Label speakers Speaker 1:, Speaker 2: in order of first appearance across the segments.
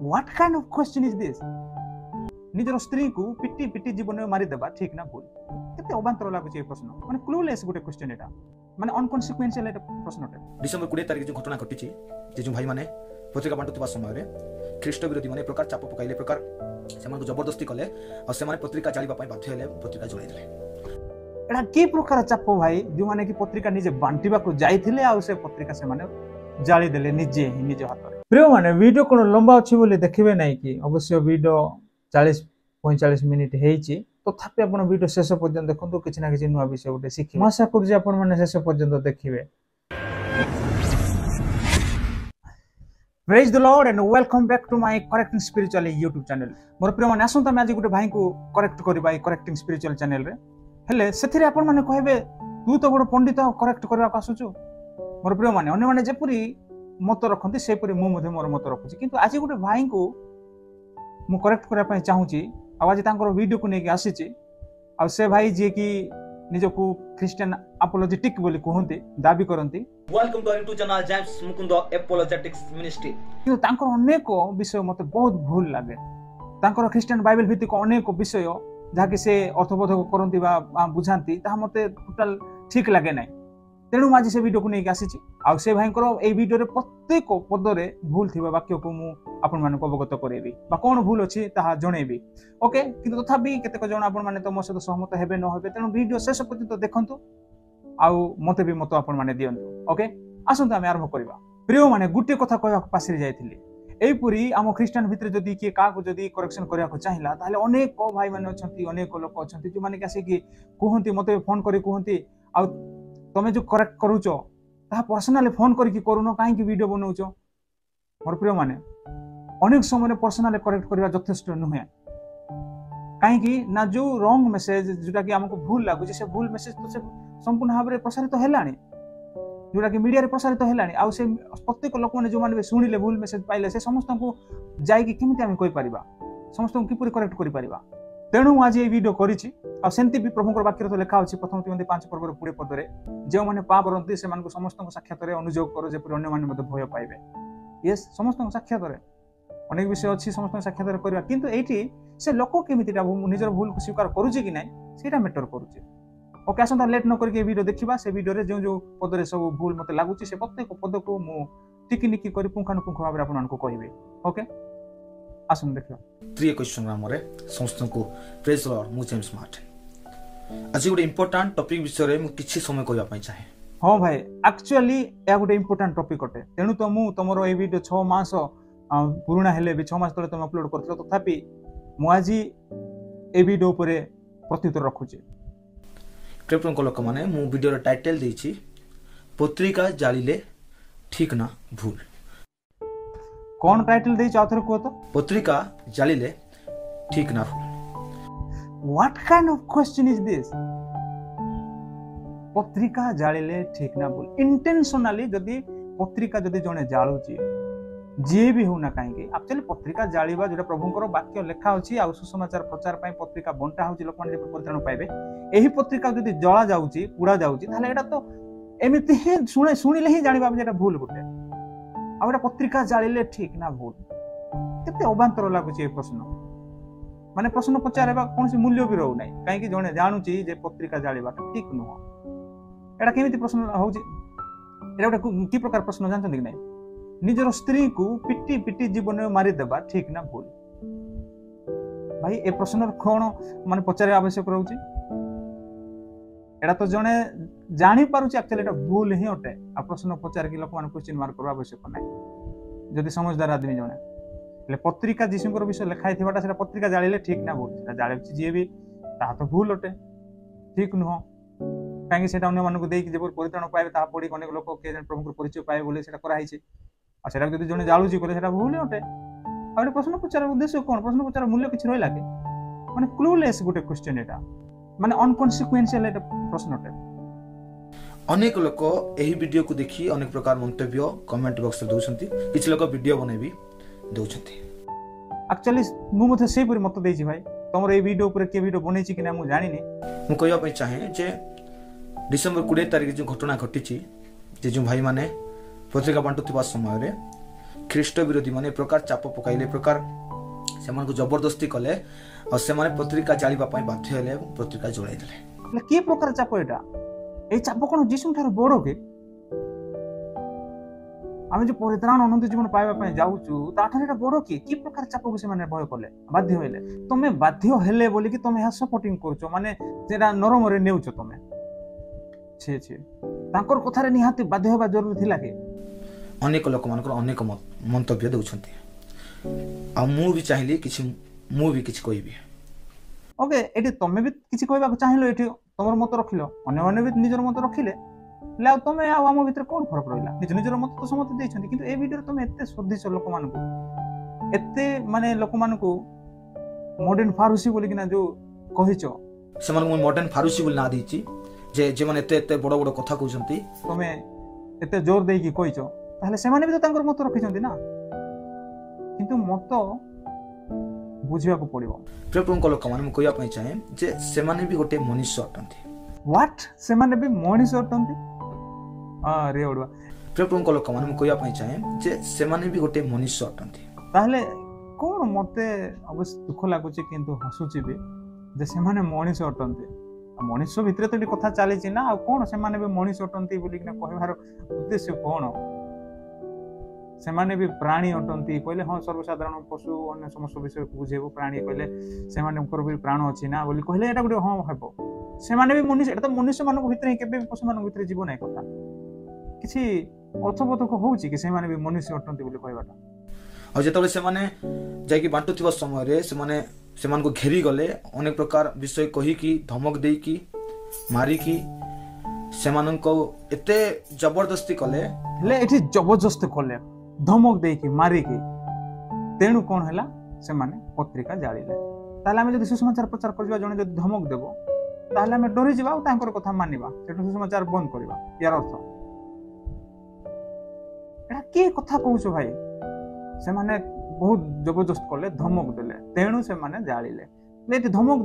Speaker 1: What kind of question is this? निजर स्त्री को पिटी पिटी जीवन में मारी देबा ठीक ना भूल केते अबांतर लागुची ए प्रश्न माने क्लूलेस गुटे क्वेश्चन एटा माने अनकन्सिक्वेंशियल एटा प्रश्नटे
Speaker 2: डिसेंबर 20 तारिख जो घटना घटिछि जे जो भाई माने पत्रिका बांटुवा समय रे ख्रीष्ट विरोधी माने प्रकार चाप पकाइले प्रकार सेमान को जबरदस्ती कले और सेमान पत्रिका जालिबा पई बाध्य हेले पत्रिका जळाइ देले
Speaker 1: एटा की प्रकार चाप भाई जो माने की पत्रिका निजे बांटिबा को जाइथिले आ से पत्रिका से माने जाली देले निजे हाथ रे प्रिय माने वीडियो कोन लंबा अछि बोले देखिबे नै कि अवश्य वीडियो 40-45 मिनिट हेची तथापि आपण वीडियो शेष पर्यंत देखंतु किछि ना किछि नुवा विषय उठे शिखि आशा करू जे आपण माने शेष पर्यंत देखिबे। Praise the Lord and welcome back to my Correcting Spiritual YouTube channel। मोर प्रिय माने आसंता मैं आज गुटे भाई को करेक्ट करबा Correcting Spiritual channel रे हेले सेथिरे आपण माने कहबे तू तो बड़ पंडित करेक्ट करबा आसुछु मोर प्रिय माने अन्य माने जेपुरी मत रखंती सेपुरी मु मध्ये मोर मत रखुची किंतु आज गुटे भाई को मु करेक्ट करा पई चाहूची आज तांकर वीडियो को नेकी आसीची आ से भाई जे की निजको क्रिश्चियन अपोलोजेटिक बोली कहंती दाबी करंती
Speaker 3: welcome to YouTube channel James Mukund apologetics ministry
Speaker 1: किंतु तांकर अनेक विषय मते बहुत भूल लागे तांकर क्रिश्चियन बाइबल भित्तिक अनेक विषय जाके से अर्थबोधक करंती बा बुझांती ता मते टोटल ठीक लागे नै तेणु आज से वीडियो को नेकी आसीची आ से भाईकर ए वीडियो रे प्रत्येक पदरे भूल थिबा वाक्य को मु आपण मानको अवगत करेबी बा कोन भूल अछि ताहा जणेबी ओके किंतु तथापि केतेक जण आपण माने तो मो सहित सहमत हेबे न हेबे तेणु वीडियो शेष पर्यंत देखंतु आ मते भी मत आपण माने दियंतु ओके आसंतु आमे आरंभ करबा प्रिय माने गुटे कथा कहया पासरी जायथिली एई पुरी आम क्रिश्चियन भितर जदी के का को जदी करेक्शन करिया को चाहिला ताले अनेक भाई माने अछंती अनेक लोक अछंती जो माने कासे की कहंती मते फोन करी कहंती आ तमे जो करेक्ट करूचो ता पर्सनली फोन करी करूनो काहे की वीडियो बनौचो मोर प्रिय माने अनेक समय पर्सनली करेक्ट करबा यथेष्ट नुहे काहे की ना जो रॉन्ग मेसेज जोटा की हमको भूल लागु से भूल मेसेज तो से संपूर्ण भाव रे प्रसारित हेलानी जोटा की मीडिया रे प्रसारित हेलानी आ से प्रत्येक लोक माने जो माने सुनिले भूल मेसेज पाइले से समस्त को जाई की केमिति हम कोइ परिबा समस्त को किपुरी करेक्ट करि परिबा तेणु आज ये वीडियो करिछि आ सेंति भी प्रभुकर वाक्य तो लिखा अछि प्रथम तिमोथी 5 पर्वर पूरे पदरे जे माने पाप करंती से मान को समस्त को साक्षात रे अनुयोग करो जे पुर अन्य माने मते भय पाइबे यस समस्त को साक्षात रे अनेक विषय अछि समस्त को साक्षात रे करबा किंतु एठी से लोक केमितिटा निजर भूल को स्वीकार करूछि कि नै सेटा मैटर करूछि ओके आसंता लेट न करके वीडियो देखिबा से वीडियो रे जो पदरे सब भूल मते लागुछि से प्रत्येक पद को मु टिकी निकी करी पुंखानुपुंख भाबरे आपन को कहिबे ओके आसन देखियो
Speaker 2: 3 क्वेश्चन हमरे समस्त को प्रेज लॉर्ड मु जेम्स मार्टिन आज गुटे इंपोर्टेंट टॉपिक विषय रे मु किछि समय कहबा पई चाहे
Speaker 1: हां भाई एक्चुअली या गुटे इंपोर्टेंट टॉपिक अटे तेनु तो मु तमरो ए वीडियो 6 मास पुराना हेले भी 6 मास तले तुम अपलोड करथलो तथापि मु आजि ए वीडियो ऊपर प्रत्युत्तर रखुची
Speaker 2: प्रेपन को लोक माने मु वीडियो रे टाइटल देछि पत्रिका जालिले ठीक ना भूल
Speaker 1: कौन टाइटल देछि आथर को तो
Speaker 2: पत्रिका जालिले ठीक ना भूल
Speaker 1: What kind of question is this? पत्रिका जालिले ठीक ना भूल इंटेंशनली जदी पत्रिका जदी जने जालुची जे भी हो ना काहे कि एक्चुअली पत्रिका जालिबा जेटा प्रभुଙ୍କର वाक्य लेखा होची आ सुसमाचार प्रचार पई पत्रिका बंटा होची लोक माने परित्राण पाइबे एही पत्रिका जदी जळा जाउची पुडा जाउची ताले एटा तो एमिति ही सुनिले ही जानिबा जेटा भूल गुटे आ एटा पत्रिका जालिले ठीक ना भूल केते अबांतर लागुची ए प्रश्न माने प्रश्न पचारेबा कोनसी मूल्य भी रहउ नै काहे कि जने जानुची जे पत्रिका जालिबा ठीक नुह एटा केमिति प्रश्न होची एटा की प्रकार प्रश्न जानछन कि नै निजर स्त्री को पिटी पिटी जीवन में मारी देबा ठीक ना भूल भाई ए प्रश्न कोन माने पचारे आवश्यक रहउची एटा तो जने जानि पारुची एक्चुअली एटा भूल ही होटे आ प्रश्न पचार कि लोक मान क्वेश्चन मार्क करबा आवश्यक नै जदि समझदार आदमी जने ले पत्रिका जीशुकर विषय लिखाई थिबाटा सेटा पत्रिका जालिले ठीक ना भूल सेटा जालिछि जे भी ता तो भूल होटे ठीक नुह काहे सेटा अन्य मानको देई कि जे परित्राण पाइबे ता पडी अनेक लोक के जन प्रभुकर परिचय पाए बोले सेटा करा हिचे आ सेटा जदि जने जालुची करे सेटा भूल होटे आ प्रश्न पचार उद्देश्य कोन प्रश्न पचार मूल्य किछ रहि लागे माने क्लूलेस गुटे क्वेश्चन एटा माने अनकन्सिक्वेंशियल एटा प्रश्न होटे
Speaker 2: अनेक लोक एही वीडियो को देखि अनेक प्रकार मंतव्य कमेंट बॉक्स रे दोछंती किछ लोक वीडियो बनेबी दोछंती
Speaker 1: एक्चुअली मु मते सेही परि मत देछि भाई तमरो ए वीडियो ऊपर के वीडियो बनेछि कि ना मु जानिनी
Speaker 2: मु कहया पई चाहे जे डिसेंबर 20 तारिख जो घटना घटिछि जे जो भाई माने पत्रिका बांटुवा समय रे ଖ୍ରୀଷ୍ଟ ବିରୋଧୀ ମାନେ ପ୍ରକାର ଚାପ ପକାଇଲେ ପ୍ରକାର ସେମାନଙ୍କୁ ଜବରଦସ୍ତି କଲେ ଆଉ ସେମାନେ ପତ୍ରିକା ଜାଳିବା ପାଇଁ ବାଧ୍ୟ ହେଲେ ଏବଂ ପତ୍ରିକା ଜଳାଇ ଦେଲେ।
Speaker 1: ହେଲେ କି ପ୍ରକାର ଚାପ ଏଇଟା? ଏଇ ଚାପ କଣ ଯୀଶୁଙ୍କ ଠାରୁ ବଡ କି? ଆମେ ଯୋଉ ପରିତ୍ରାଣ ଅନନ୍ତ ଜୀବନ ପାଇବା ପାଇଁ ଯାଉଛୁ ତାଠାରୁ ଏଇଟା ବଡ କି ପ୍ରକାର ଚାପକୁ ସେମାନେ ଭୟ କଲେ, ବାଧ୍ୟ ହେଲେ? ତମେ ବାଧ୍ୟ ହେଲେ ବୋଲିକି ତମେ ଏହା ସପୋର୍ଟିଂ କରୁଛ, ମାନେ ସେଟା ନରମରେ ନେଉଛ ତମେ। ତାଙ୍କର କଥାରେ ନିହାତି ବାଧ୍ୟ ହେବା ଜରୁରୀ ଥିଲା କି?
Speaker 2: ଅନେକ ଲୋକମାନଙ୍କର ଅନେକ ମନ୍ତବ୍ୟ ଦେଉଛନ୍ତି ଆଉ ମୁଁ ବି ଚାହିଁଲି ମୁଁ ବି କିଛି କହିବି।
Speaker 1: ଓକେ, ଏଠି ତମେ ବି କିଛି କହିବାକୁ ଚାହିଁଲ, ଏଠି ତମର ମତ ରଖିଲ, ଅନ୍ୟମାନେ ବି ନିଜର ମତ ରଖିଲେ, ହେଲେ ଆଉ ତମେ ଆଉ ଆମ ଭିତରେ କଣ ଫରକ ରହିଲା? ନିଜର ମତ ତ ସମସ୍ତେ ଦେଇଛନ୍ତି, କିନ୍ତୁ ଏ ଭିଡିଓରେ ତମେ ଏତେ ସୋଧିଛ ଲୋକମାନଙ୍କୁ, ଏତେ ମାନେ ଲୋକମାନଙ୍କୁ ମଡର୍ଣ୍ଣ ଫାରୁସି ବୋଲିକିନା ଯୋଉ କହିଛ,
Speaker 2: ସେମାନଙ୍କୁ ମୁଁ ମଡର୍ଣ୍ଣ ଫାରୁସି ବୋଲି ନାଁ ଦେଇଛି, ଯେମାନେ ଏତେ ଏତେ ବଡ ବଡ କଥା କହୁଛନ୍ତି।
Speaker 1: ତମେ ଏତେ ଜୋର ଦେଇକି କହିଛ, ତାହେଲେ ସେମାନେ ବି ତ ତାଙ୍କର ମତ ରଖିଛନ୍ତି ନା, କିନ୍ତୁ ମତ ବୁଝିବାକୁ ପଡିବ।
Speaker 2: ପ୍ରଭୁଙ୍କ ଲୋକମାନେ ମୁଁ କହିବା ପାଇଁ ଚାହେଁ ଯେ ସେମାନେ ବି ଗୋଟେ ମଣିଷ ଅଟନ୍ତି।
Speaker 1: ହ୍ୱାଟ? ସେମାନେ ବି ମଣିଷ ଅଟନ୍ତି? ଆରେ ଓଡୁଆ।
Speaker 2: ପ୍ରଭୁଙ୍କ ଲୋକମାନେ ମୁଁ କହିବା ପାଇଁ ଚାହେଁ ଯେ ସେମାନେ ବି ଗୋଟେ ମଣିଷ ଅଟନ୍ତି।
Speaker 1: ତାହେଲେ କଣ ମତେ ଅବଶ୍ୟ ଦୁଃଖ ଲାଗୁଛି କିନ୍ତୁ ହସୁଛି ବି ଯେ ସେମାନେ ମଣିଷ ଅଟନ୍ତି। ମଣିଷ ଭିତରେ ତ ଏଠି କଥା ଚାଲିଛି ନା, ଆଉ କଣ ସେମାନେ ବି ମଣିଷ ଅଟନ୍ତି ବୋଲିକିନା କହିବାର ଉଦ୍ଦେଶ୍ୟ କଣ? ସେମାନେ ବି ପ୍ରାଣୀ ଅଟନ୍ତି କହିଲେ ହଁ, ସର୍ବସାଧାରଣ ପଶୁ ଅନ୍ୟ ସମସ୍ତ ବିଷୟକୁ ବୁଝେଇବୁ। ପ୍ରାଣୀ କହିଲେ ସେମାନଙ୍କର ବି ପ୍ରାଣ ଅଛି ନା ବୋଲି କହିଲେ ଏଇଟା ଗୋଟେ ହଁ ହେବ। ସେମାନେ ବି ମନୁଷ୍ୟ, ଏଟା ତ ମନୁଷ୍ୟ ମାନଙ୍କ ଭିତରେ ହିଁ, କେବେ ବି ପଶୁ ମାନଙ୍କ ଭିତରେ ଯିବ ନାହିଁ କଥା। କିଛି ଅର୍ଥବୋଧକ ହଉଛି କି ସେମାନେ ବି ମନୁଷ୍ୟ ଅଟନ୍ତି ବୋଲି କହିବାଟା?
Speaker 2: ଆଉ ଯେତେବେଳେ ସେମାନେ ଯାଇକି ବାଣ୍ଟୁଥିବା ସମୟରେ ସେମାନଙ୍କୁ ଘେରି ଗଲେ, ଅନେକ ପ୍ରକାର ବିଷୟ କହିକି ଧମକ ଦେଇକି ମାରିକି ସେମାନଙ୍କୁ ଏତେ ଜବରଦସ୍ତି କଲେ।
Speaker 1: ହେଲେ ଏଠି ଜବରଦସ୍ତି କଲେ, ଧମକ ଦେଇକି ମାରିକି, ତେଣୁ କଣ ହେଲା? ସେମାନେ ପତ୍ରିକା ଜାଳିଲେ। ତାହେଲେ ଆମେ ଯଦି ସୁସମାଚାର ପ୍ରଚାର କରିବା, ଜଣେ ଯଦି ଧମକ ଦେବ, ତାହେଲେ ଆମେ ଡରିଯିବା ଆଉ ତାଙ୍କର କଥା ମାନିବା, ସେଠୁ ସୁସମାଚାର ବନ୍ଦ କରିବା, ୟାର ଅର୍ଥ ଏଟା କି କଥା କହୁଛ ଭାଇ? ସେମାନେ ବହୁତ ଜବରଦସ୍ତ କଲେ, ଧମକ ଦେଲେ, ତେଣୁ ସେମାନେ ଜାଳିଲେ। ଏଠି ଧମକ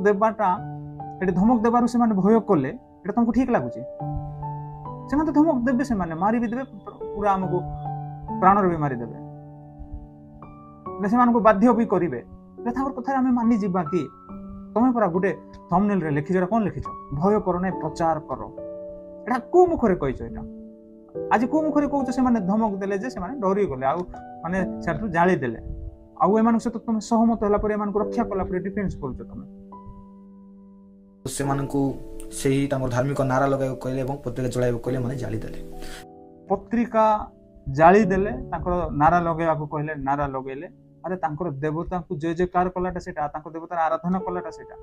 Speaker 1: ଦେବାରୁ ସେମାନେ ଭୟ କଲେ, ଏଟା ତମକୁ ଠିକ ଲାଗୁଛି? ସେମାନେ ତ ଧମକ ଦେବେ, ସେମାନେ ମାରି ବି ଦେବେ, ପୁରା ଆମକୁ ପ୍ରାଣରେ ବି ମାରିଦେବେ, ସେମାନଙ୍କୁ ବାଧ୍ୟ ବି କରିବେ। ତାଙ୍କର କଥାରେ ଆମେ ମାନି ଯିବା କି? ତମେ ପରା ଗୋଟେ ଥମ୍ବନେଲରେ ଲେଖିଛ, ଏଟା କଣ ଲେଖିଛ? ଭୟ କର ନାହିଁ, ପ୍ରଚାର କର। ଏଟା କୋଉ ମୁଖରେ କହିଛ? ଏଟା ଆଜି କୋଉ ମୁଖରେ କହୁଛ? ସେମାନେ ଧମକ ଦେଲେ ଯେ ସେମାନେ ଡରିଗଲେ, ଆଉ ମାନେ ସେଠୁ ଜାଳି ଦେଲେ, ଆଉ ଏମାନଙ୍କ ସହିତ ତମେ ସହମତ ହେଲା ପରେ, ଏମାନଙ୍କୁ ରକ୍ଷା କଲା ପରେ ଡିଫେନ୍ସ କରୁଛ ତମେ।
Speaker 2: ସେମାନଙ୍କୁ ସେହି ତାଙ୍କର ଧାର୍ମିକ ନାରା ଲଗାଇବାକୁ କହିଲେ ଏବଂ ପତ୍ରିକା ଜଳାଇବାକୁ କହିଲେ, ମାନେ ଜାଳିଦେଲେ।
Speaker 1: ପତ୍ରିକା ଜାଳିଦେଲେ, ତାଙ୍କର ନାରା ଲଗେଇବାକୁ କହିଲେ, ନାରା ଲଗେଇଲେ। ଆରେ ତାଙ୍କର ଦେବତାଙ୍କୁ ଜୟ ଜୟକାର କଲାଟା ସେଇଟା, ତାଙ୍କ ଦେବତାର ଆରାଧନା କଲାଟା ସେଇଟା।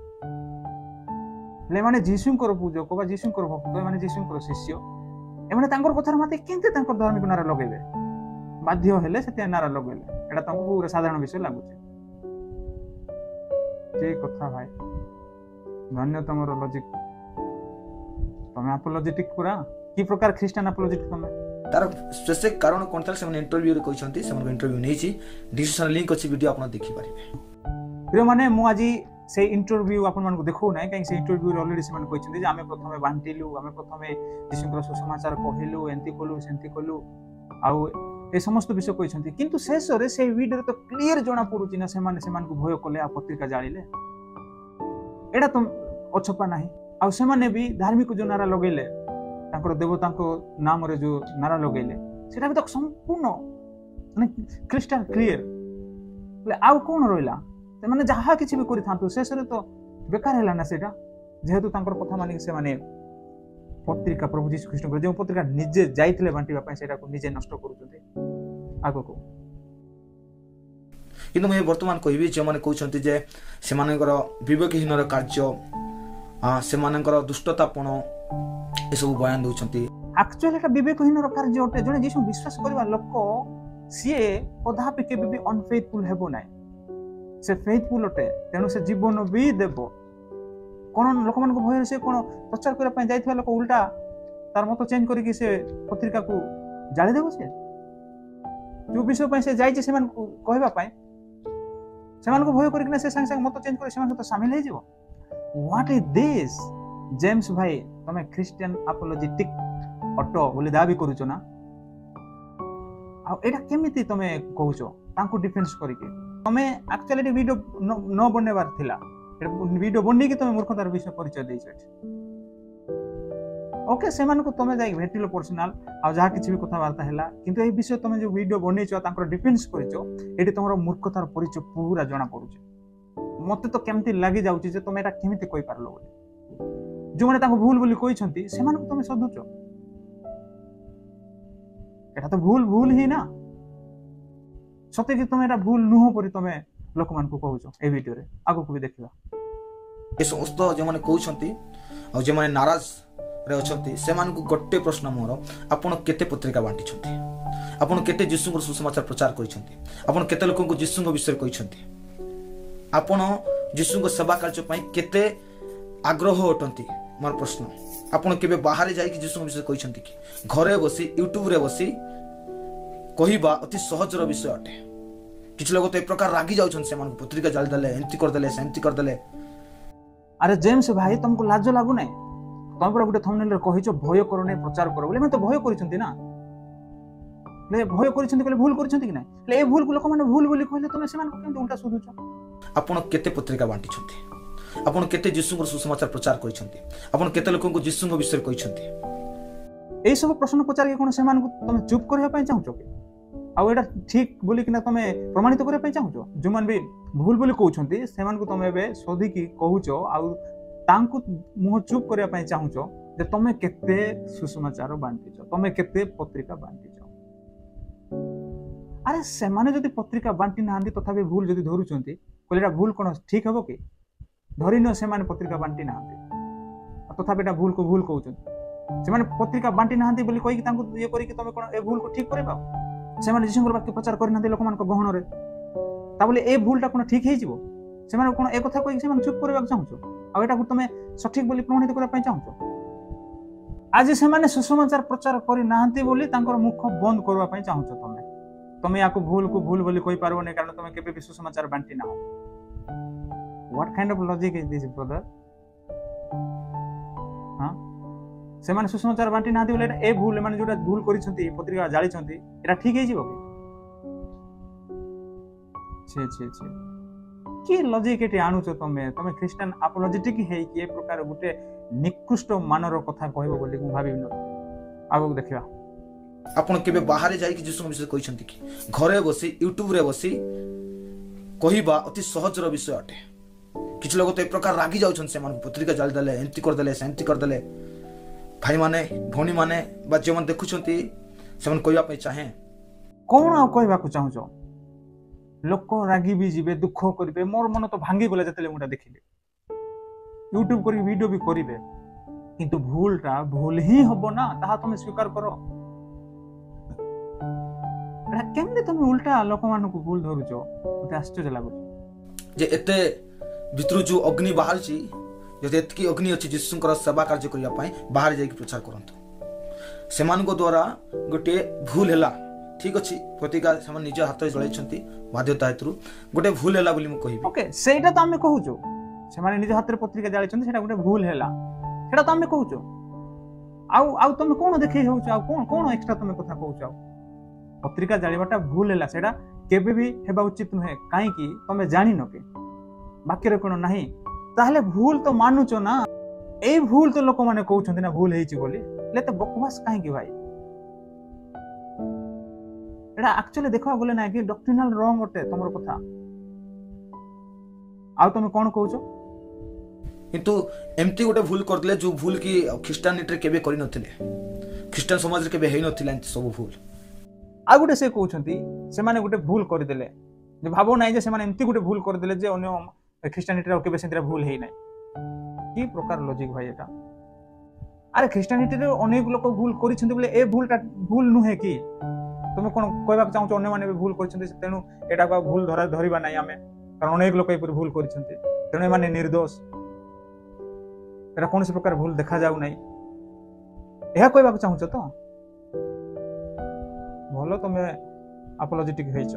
Speaker 1: ହେଲେ ଏମାନେ ଯୀଶୁଙ୍କର ପୂଜକ ବା ଯୀଶୁଙ୍କର ଭକ୍ତ, ଏମାନେ ଯୀଶୁଙ୍କର ଶିଷ୍ୟ, ଏମାନେ ତାଙ୍କର କଥାରେ ମାତେ କେମିତି ତାଙ୍କର ଧାର୍ମିକ ନାରା ଲଗେଇବେ? ବାଧ୍ୟ ହେଲେ ସେଥିପାଇଁ ନାରା ଲଗେଇଲେ। ଏଟା ତମକୁ ସାଧାରଣ ବିଷୟ ଲାଗୁଛି? ଠିକ କଥା ଭାଇ, ଧନ୍ୟ ତମର ଲଜିକ। ତମେ ଆପୋଲୋଜେଟିକ ପୁରା। କି ପ୍ରକାର ଖ୍ରୀଷ୍ଟିଆନ ଆପୋଲୋଜେଟିକ ତମେ?
Speaker 2: ତାର ସ୍ପେସିଫିକ କାରଣ କଣ ଥିଲା ସେମାନେ ଇଣ୍ଟରଭ୍ୟୁରେ କହିଛନ୍ତି, ସେମାନଙ୍କ ଇଣ୍ଟରଭ୍ୟୁ ନେଇଛି, ଡିସ୍କ୍ରିପସନ ଲିଙ୍କ ଅଛି, ଭିଡିଓ ଆପଣ ଦେଖିପାରିବେ।
Speaker 1: ପ୍ରିୟମାନେ, ମୁଁ ଆଜି ସେଇ ଇଣ୍ଟରଭ୍ୟୁ ଆପଣମାନଙ୍କୁ ଦେଖାଉନାହିଁ, କାହିଁକି ସେ ଇଣ୍ଟରଭ୍ୟୁରେ ଅଲରେଡି ସେମାନେ କହିଛନ୍ତି ଯେ ଆମେ ପ୍ରଥମେ ବାଣ୍ଟିଲୁ, ଆମେ ପ୍ରଥମେ ଯୀଶୁଙ୍କର ସୁସମାଚାର କହିଲୁ, ଏମିତି କଲୁ ସେମିତି କଲୁ, ଆଉ ଏ ସମସ୍ତ ବିଷୟ କହିଛନ୍ତି। କିନ୍ତୁ ଶେଷରେ ସେଇ ଭିଡିଓରେ ତ କ୍ଲିୟର ଜଣା ପଡୁଛି ନା ସେମାନଙ୍କୁ ଭୟ କଲେ ଆଉ ପତ୍ରିକା ଜାଳିଲେ। ଏଇଟା ତ ଅଛପା ନାହିଁ। ଆଉ ସେମାନେ ବି ଧାର୍ମିକ ଯୋଉ ନାରା ଲଗେଇଲେ, ତାଙ୍କର ଦେବତାଙ୍କ ନାମରେ ଯୋଉ ନାରା ଲଗେଇଲେ, ସେଟା ବି ତ ସମ୍ପୂର୍ଣ୍ଣ ମାନେ କ୍ରିଷ୍ଟାଲ କ୍ଲିୟର। ଆଉ କଣ ରହିଲା? ସେମାନେ ଯାହା କିଛି ବି କରିଥାନ୍ତୁ, ଶେଷରେ ତ ବେକାର ହେଲା ନା ସେଇଟା, ଯେହେତୁ ତାଙ୍କର କଥା ମାନିକି ସେମାନେ ପତ୍ରିକା, ପ୍ରଭୁ ଯୀଶୁ ଖ୍ରୀଷ୍ଟଙ୍କର ଯେଉଁ ପତ୍ରିକା ନିଜେ ଯାଇଥିଲେ ବାଣ୍ଟିବା ପାଇଁ, ସେଇଟାକୁ ନିଜେ ନଷ୍ଟ କରୁଛନ୍ତି ଆଗକୁ।
Speaker 2: କିନ୍ତୁ ମୁଁ ବର୍ତ୍ତମାନ କହିବି, ଯେଉଁମାନେ କହୁଛନ୍ତି ଯେ ସେମାନଙ୍କର ବିବେକହୀନର କାର୍ଯ୍ୟ, ସେମାନଙ୍କର ଦୁଷ୍ଟତାପଣ, ଏସବୁ ବୟାନ ଦେଉଛନ୍ତି।
Speaker 1: ଆକ୍ଚୁଆଲି ଏଟା ବିବେକହୀନର କାର୍ଯ୍ୟ ଅଟେ। ଜଣେ ଯୀଶୁ ବିଶ୍ୱାସ କରିବା ଲୋକ, ସିଏ କଦାପି କେବେ ବି ଅନଫେଥଫୁଲ ହେବ ନାହିଁ, ସେ ଫେଥଫୁଲ ଅଟେ। ତେଣୁ ସେ ଜୀବନ ବି ଦେବ। କଣ ଲୋକମାନଙ୍କ ଭୟରେ ସେ କଣ ପ୍ରଚାର କରିବା ପାଇଁ ଯାଇଥିବା ଲୋକ ଉଲ୍ଟା ତାର ମତ ଚେଞ୍ଜ କରିକି ସେ ପତ୍ରିକାକୁ ଜାଳିଦେବ? ସେ ଯୋଉ ବିଷୟ ପାଇଁ ସେ ଯାଇଛି ସେମାନଙ୍କୁ କହିବା ପାଇଁ, ସେମାନଙ୍କୁ ଭୟ କରିକିନା ସେ ସାଙ୍ଗେ ସାଙ୍ଗେ ମତ ଚେଞ୍ଜ କରି ସେମାନଙ୍କ ସହିତ ସାମିଲ ହେଇଯିବ? What is this? ଜେମ୍ସ ଭାଇ, ତମେ ଖ୍ରୀଷ୍ଟିଆନ ଆପୋଲୋଜେଟିକ ଅଟ ବୋଲି ଦାବି କରୁଛ ନା? ଆଉ ଏଇଟା କେମିତି ତମେ କହୁଛ ତାଙ୍କୁ ଡିଫେନ୍ସ କରିକି? ତମେ ଆକ୍ଚୁଆଲି ଭିଡିଓ ନ ବନେଇବାର ଥିଲା, ଭିଡିଓ ବନେଇକି ତମେ ମୂର୍ଖତାର ବିଷୟ ପରିଚୟ ଦେଇଛ ଏଠି। ଓକେ, ସେମାନଙ୍କୁ ତମେ ଯାଇକି ଭେଟିଲ ପର୍ସନାଲ, ଆଉ ଯାହା କିଛି ବି କଥାବାର୍ତ୍ତା ହେଲା, କିନ୍ତୁ ଏଇ ବିଷୟ ତମେ ଯୋଉ ଭିଡିଓ ବନେଇଛ ତାଙ୍କର ଡିଫେନ୍ସ କରିଛ, ଏଠି ତମର ମୂର୍ଖତାର ପରିଚୟ ପୁରା ଜଣା ପଡୁଛି। ମତେ ତ କେମିତି ଲାଗି ଯାଉଛି ଯେ ତମେ ଏଟା କେମିତି କହିପାରିଲ ବୋଲି। ଯୋଉମାନେ ତାଙ୍କୁ ଭୁଲ ବୋଲି କହିଛନ୍ତି ସେମାନଙ୍କୁ ତମେ ସଦୁଛ। এটা তো ভুল ହିଁ ନା। ସତେ କି ତମେ ଏଟା ଭୁଲ ନୁହଁ ପରି ତମେ ଲୋକମାନଙ୍କୁ କହୁଛ এই ଭିଡିଓରେ। ଆଗକୁ ବି ଦେଖିବା।
Speaker 2: ଏ ସମସ୍ତ ଯେଉଁମାନେ କହୁଛନ୍ତି ଆଉ ଯେଉଁମାନେ ନାରାଜରେ ଅଛନ୍ତି ସେମାନଙ୍କୁ ଗୋଟେ ପ୍ରଶ୍ନ ମୋର, ଆପଣ କେତେ ପତ୍ରିକା ବାଣ୍ଟିଛନ୍ତି? ଆପଣ କେତେ ଯୀଶୁଙ୍କର ସୁସମାଚାର ପ୍ରଚାର କରିଛନ୍ତି? ଆପଣ କେତେ ଲୋକଙ୍କୁ ଯୀଶୁଙ୍କ ବିଷୟରେ କହିଛନ୍ତି? ଆପଣ ଯୀଶୁଙ୍କ ସେବା କାର୍ଯ୍ୟ ପାଇଁ କେତେ ଆଗ୍ରହ ଅଟନ୍ତି? ମୋର ପ୍ରଶ୍ନ। ଆପଣ କେବେ ବାହାରେ ଯାଇକି ଯୀଶୁଙ୍କ ବିଷୟରେ କହିଛନ୍ତି କି? ଘରେ ବସି ୟୁଟ୍ୟୁବରେ ବସି କହିବା ଅତି ସହଜର ବିଷୟ ଅଟେ। କିଛି ଲୋକ ତ ଏ ପ୍ରକାର ରାଗି ଯାଉଛନ୍ତି, ସେମାନଙ୍କୁ ପତ୍ରିକା ଜାଳିଦେଲେ, ଏମିତି କରିଦେଲେ, ସେମିତି କରିଦେଲେ।
Speaker 1: ଆରେ ଜେମ୍ସ ଭାଇ, ତମକୁ ଲାଜ ଲାଗୁନାହିଁ? ତମେ ପୁରା ଗୋଟେ ଥମ୍ବନେଲରେ କହିଛ ଭୟ କର ନାହିଁ, ପ୍ରଚାର କର ବୋଲି। ଏମାନେ ତ ଭୟ କରିଛନ୍ତି ନା। ଭୟ କରିଛନ୍ତି କହିଲେ ଭୁଲ କରିଛନ୍ତି କି ନାହିଁ? ହେଲେ ଏ ଭୁଲକୁ ଲୋକମାନେ ଭୁଲ ବୋଲି କହିଲେ ତମେ ସେମାନଙ୍କୁ କେମିତି ଉଲ୍ଟା ଶୋଧୁଛ?
Speaker 2: ଆପଣ କେତେ ପତ୍ରିକା ବାଣ୍ଟିଛନ୍ତି? ଆପଣ କେତେ ଯୀଶୁଙ୍କର ସୁସମାଚାର ପ୍ରଚାର କରିଛନ୍ତି? ଆପଣ କେତେ ଲୋକଙ୍କୁ ଯୀଶୁଙ୍କ ବିଷୟରେ କହିଛନ୍ତି?
Speaker 1: এই ସବୁ ପ୍ରଶ୍ନ ପଚାରିକି କଣ ସେମାନଙ୍କୁ ତମେ ଚୁପ୍ କରିବା ପାଇଁ ଚାହୁଁଛ କି? ଆଉ ଏଇଟା ଠିକ ବୋଲିକିନା ତମେ ପ୍ରମାଣିତ କରିବା ପାଇଁ ଚାହୁଁଛ? ଯୋଉମାନେ ବି ଭୁଲ ବୋଲି କହୁଛନ୍ତି ସେମାନଙ୍କୁ ତମେ ଏବେ ଶୋଧିକି କହୁଛ, ଆଉ ତାଙ୍କୁ ମୁହଁ ଚୁପ୍ କରିବା ପାଇଁ ଚାହୁଁଛ ଯେ ତମେ କେତେ ସୁସମାଚାର ବାଣ୍ଟିଛ, ତମେ କେତେ ପତ୍ରିକା ବାଣ୍ଟିଛ। ଆରେ ସେମାନେ ଯଦି ପତ୍ରିକା ବାଣ୍ଟି ନାହାନ୍ତି ତଥାପି ଭୁଲ ଯଦି ଧରୁଛନ୍ତି କହିଲେ ଏଟା ଭୁଲ କଣ ଠିକ ହବ କି? ଧରିନିଅ ସେମାନେ ପତ୍ରିକା ବାଣ୍ଟି ନାହାନ୍ତି, ତଥାପି ଏଟା ଭୁଲକୁ ଭୁଲ କହୁଛନ୍ତି। ସେମାନେ ପତ୍ରିକା ବାଣ୍ଟି ନାହାନ୍ତି ବୋଲି କହିକି ତାଙ୍କୁ ଇଏ କରିକି ତମେ କଣ ଏ ଭୁଲକୁ ଠିକ କରିପାର? ସେମାନେ ଯୀଶୁଙ୍କର ବାକ୍ୟ ପ୍ରଚାର କରିନାହାନ୍ତି ଲୋକମାନଙ୍କ ଗହଣରେ, ତା ବୋଲି ଏ ଭୁଲଟା କଣ ଠିକ ହେଇଯିବ? ସେମାନଙ୍କୁ କଣ ଏ କଥା କହିକି ସେମାନେ ଚୁପ୍ କରିବାକୁ ଚାହୁଁଛ? ଆଉ ଏଟାକୁ ତମେ ସଠିକ ବୋଲି ପ୍ରମାଣିତ କରିବା ପାଇଁ ଚାହୁଁଛ? ଆଜି ସେମାନେ ସୁସମାଚାର ପ୍ରଚାର କରିନାହାନ୍ତି ବୋଲି ତାଙ୍କର ମୁଖ ବନ୍ଦ କରିବା ପାଇଁ ଚାହୁଁଛ ତମେ। ତମେ ୟାକୁ ଭୁଲକୁ ଭୁଲ ବୋଲି କହିପାରିବନି, କାରଣ ତମେ କେବେ ବି ସୁସମାଚାର ବାଣ୍ଟି ନାହ। What kind of logic is this, brother? ସେମାନେ ସୁସମାଚାର ବାଣ୍ଟି ନାହାନ୍ତି ବୋଲି ଏ ଭୁଲ, ଏମାନେ ଯୋଉଟା ଭୁଲ କରିଛନ୍ତି, ପତ୍ରିକା ଜାଳିଛନ୍ତି, ଏଟା ଠିକ ହେଇଯିବ କି? କି ଲଜିକ ଏଠି ଆଣୁଛ ତମେ? ତମେ ଖ୍ରୀଷ୍ଟିଆନ ଆପୋଲୋଜେଟିକ ହେଇକି ଏ ପ୍ରକାର ଗୋଟେ ନିକୃଷ୍ଟ ମାନର କଥା କହିବ ବୋଲି ମୁଁ ଭାବିବି ନଥିଲି। ଆଗକୁ ଦେଖିବା।
Speaker 2: ଆପଣ କେବେ ବାହାରେ ଯାଇକି ଯୀଶୁଙ୍କ ବିଷୟରେ କହିଛନ୍ତି କି? ଘରେ ବସି ୟୁଟ୍ୟୁବରେ ବସି କହିବା ଅତି ସହଜର ବିଷୟ ଅଟେ। କିଛି ଲୋକ ତ ଏ ପ୍ରକାର ରାଗି ଯାଉଛନ୍ତି, ସେମାନଙ୍କୁ ପତ୍ରିକା ଜାଳିଦେଲେ, ଏମିତି କରିଦେଲେ, ସେମିତି କରିଦେଲେ। ଭାଇମାନେ, ଭଉଣୀମାନେ ବା ଯେଉଁମାନେ ଦେଖୁଛନ୍ତି ସେମାନେ କହିବା ପାଇଁ ଚାହେଁ,
Speaker 1: କଣ ଆଉ କହିବାକୁ ଚାହୁଁଛ? ଲୋକ ରାଗି ବି ଯିବେ, ଦୁଃଖ କରିବେ। ମୋର ମନ ତ ଭାଙ୍ଗିଗଲା ଯେତେବେଳେ ମୁଁ ଦେଖିଲି। ୟୁଟ୍ୟୁବ କରିକି ଭିଡିଓ ବି କରିବେ, କିନ୍ତୁ ଭୁଲଟା ଭୁଲ ହିଁ ହବ ନା, ତାହା ତମେ ସ୍ୱୀକାର କର। ଏଟା କେମିତି ତମେ ଉଲ୍ଟା ଲୋକମାନଙ୍କୁ ଭୁଲ ଧରୁଛ? ମତେ ଆଶ୍ଚର୍ଯ୍ୟ ଲାଗୁଛି
Speaker 2: ଯେ ଏତେ ଭିତରୁ ଯୋଉ ଅଗ୍ନି ବାହାରୁଛି, ଯଦି ଏତିକି ଅଗ୍ନି ଅଛି ଯୀଶୁଙ୍କର ସେବା କାର୍ଯ୍ୟ କରିବା ପାଇଁ, ବାହାରେ ଯାଇକି ପ୍ରଚାର କରନ୍ତୁ। ସେମାନଙ୍କ ଦ୍ୱାରା ଗୋଟିଏ ଭୁଲ ହେଲା, ଠିକ ଅଛି, ପତ୍ରିକା ସେମାନେ ନିଜ ହାତରେ ଜଳାଇଛନ୍ତି ବାଧ୍ୟତା ହେତୁ, ଗୋଟେ ଭୁଲ ହେଲା ବୋଲି ମୁଁ କହିବି।
Speaker 1: ଓକେ, ସେଇଟା ତ ଆମେ କହୁଛୁ, ସେମାନେ ନିଜ ହାତରେ ପତ୍ରିକା ଜାଳିଛନ୍ତି, ସେଟା ଗୋଟେ ଭୁଲ ହେଲା, ସେଟା ତ ଆମେ କହୁଛୁ। ଆଉ ତମେ କଣ ଦେଖେଇ ହଉଛ? ଆଉ କଣ ଏକ୍ସଟ୍ରା ତମେ କଥା କହୁଛ? ଆଉ ପତ୍ରିକା ଜାଳିବାଟା ଭୁଲ ହେଲା, ସେଟା କେବେ ବି ହେବା ଉଚିତ ନୁହେଁ। କାହିଁକି? ତମେ ଜାଣିନ କି ବାକ୍ୟରେ କଣ ନାହିଁ? ତାହେଲେ ଭୁଲ ତ ମାନୁଛ ନା। ଏଇ ଭୁଲ ତ ଲୋକମାନେ କହୁଛନ୍ତି ନା ଭୁଲ ହେଇଛି ବୋଲି, ହେଲେ ତ ବକବାସ କାହିଁକି ଭାଇ? ଏଟା ଆକ୍ଚୁଆଲି ଦେଖିବାକୁ ଗଲେ ନାହିଁ କି ଡକ୍ଟ୍ରିନାଲ ରଙ୍ଗ ଅଟେ ତମର କଥା। ଆଉ ତମେ କଣ କହୁଛ?
Speaker 2: କିନ୍ତୁ ଏମିତି ଗୋଟେ ଭୁଲ କରିଦେଲେ ଯୋଉ ଭୁଲ କି ଖ୍ରୀଷ୍ଟିଆନିଟିରେ କେବେ କରିନଥିଲେ, ଖ୍ରୀଷ୍ଟିଆନ ସମାଜରେ କେବେ ହେଇନଥିଲା ଏମିତି ସବୁ ଭୁଲ।
Speaker 1: ଆଉ ଗୋଟେ ସେ କହୁଛନ୍ତି ସେମାନେ ଗୋଟେ ଭୁଲ କରିଦେଲେ, ଯେ ଭାବ ନାହିଁ ଯେ ସେମାନେ ଏମିତି ଗୋଟେ ଭୁଲ କରିଦେଲେ ଯେ ଅନ୍ୟ ଖ୍ରୀଷ୍ଟିଆନିଟିରେ କେବେ ସେମିତି ଭୁଲ ହେଇନାହିଁ। କି ପ୍ରକାର ଲଜିକ ଭାଇ ଏଟା? ଆରେ ଖ୍ରୀଷ୍ଟିଆନିଟିରେ ଅନେକ ଲୋକ ଭୁଲ କରିଛନ୍ତି ବୋଲେ ଏ ଭୁଲଟା ଭୁଲ ନୁହେଁ କି? তুমি কোন কইବାକୁ চাହୁଛ ଅନ୍ୟମାନେ ବି ଭୁଲ କରିଛନ୍ତି, ତେଣୁ ଏଟାକୁ ଆଉ ଭୁଲ ଧରିବା ନାହିଁ ଆମେ, କାରଣ ଅନେକ ଲୋକ ଏପରି ଭୁଲ କରିଛନ୍ତି, ତେଣୁ ଏମାନେ ନିର୍ଦ୍ଦୋଷ, ଏଟା କୌଣସି ପ୍ରକାର ଭୁଲ ଦେଖାଯାଉ ନାହିଁ, ଏହା କହିବାକୁ ଚାହୁଁଛ ତ? ଭଲ, ତମେ ଆପୋଲୋଜେଟିକ ହେଇଛ।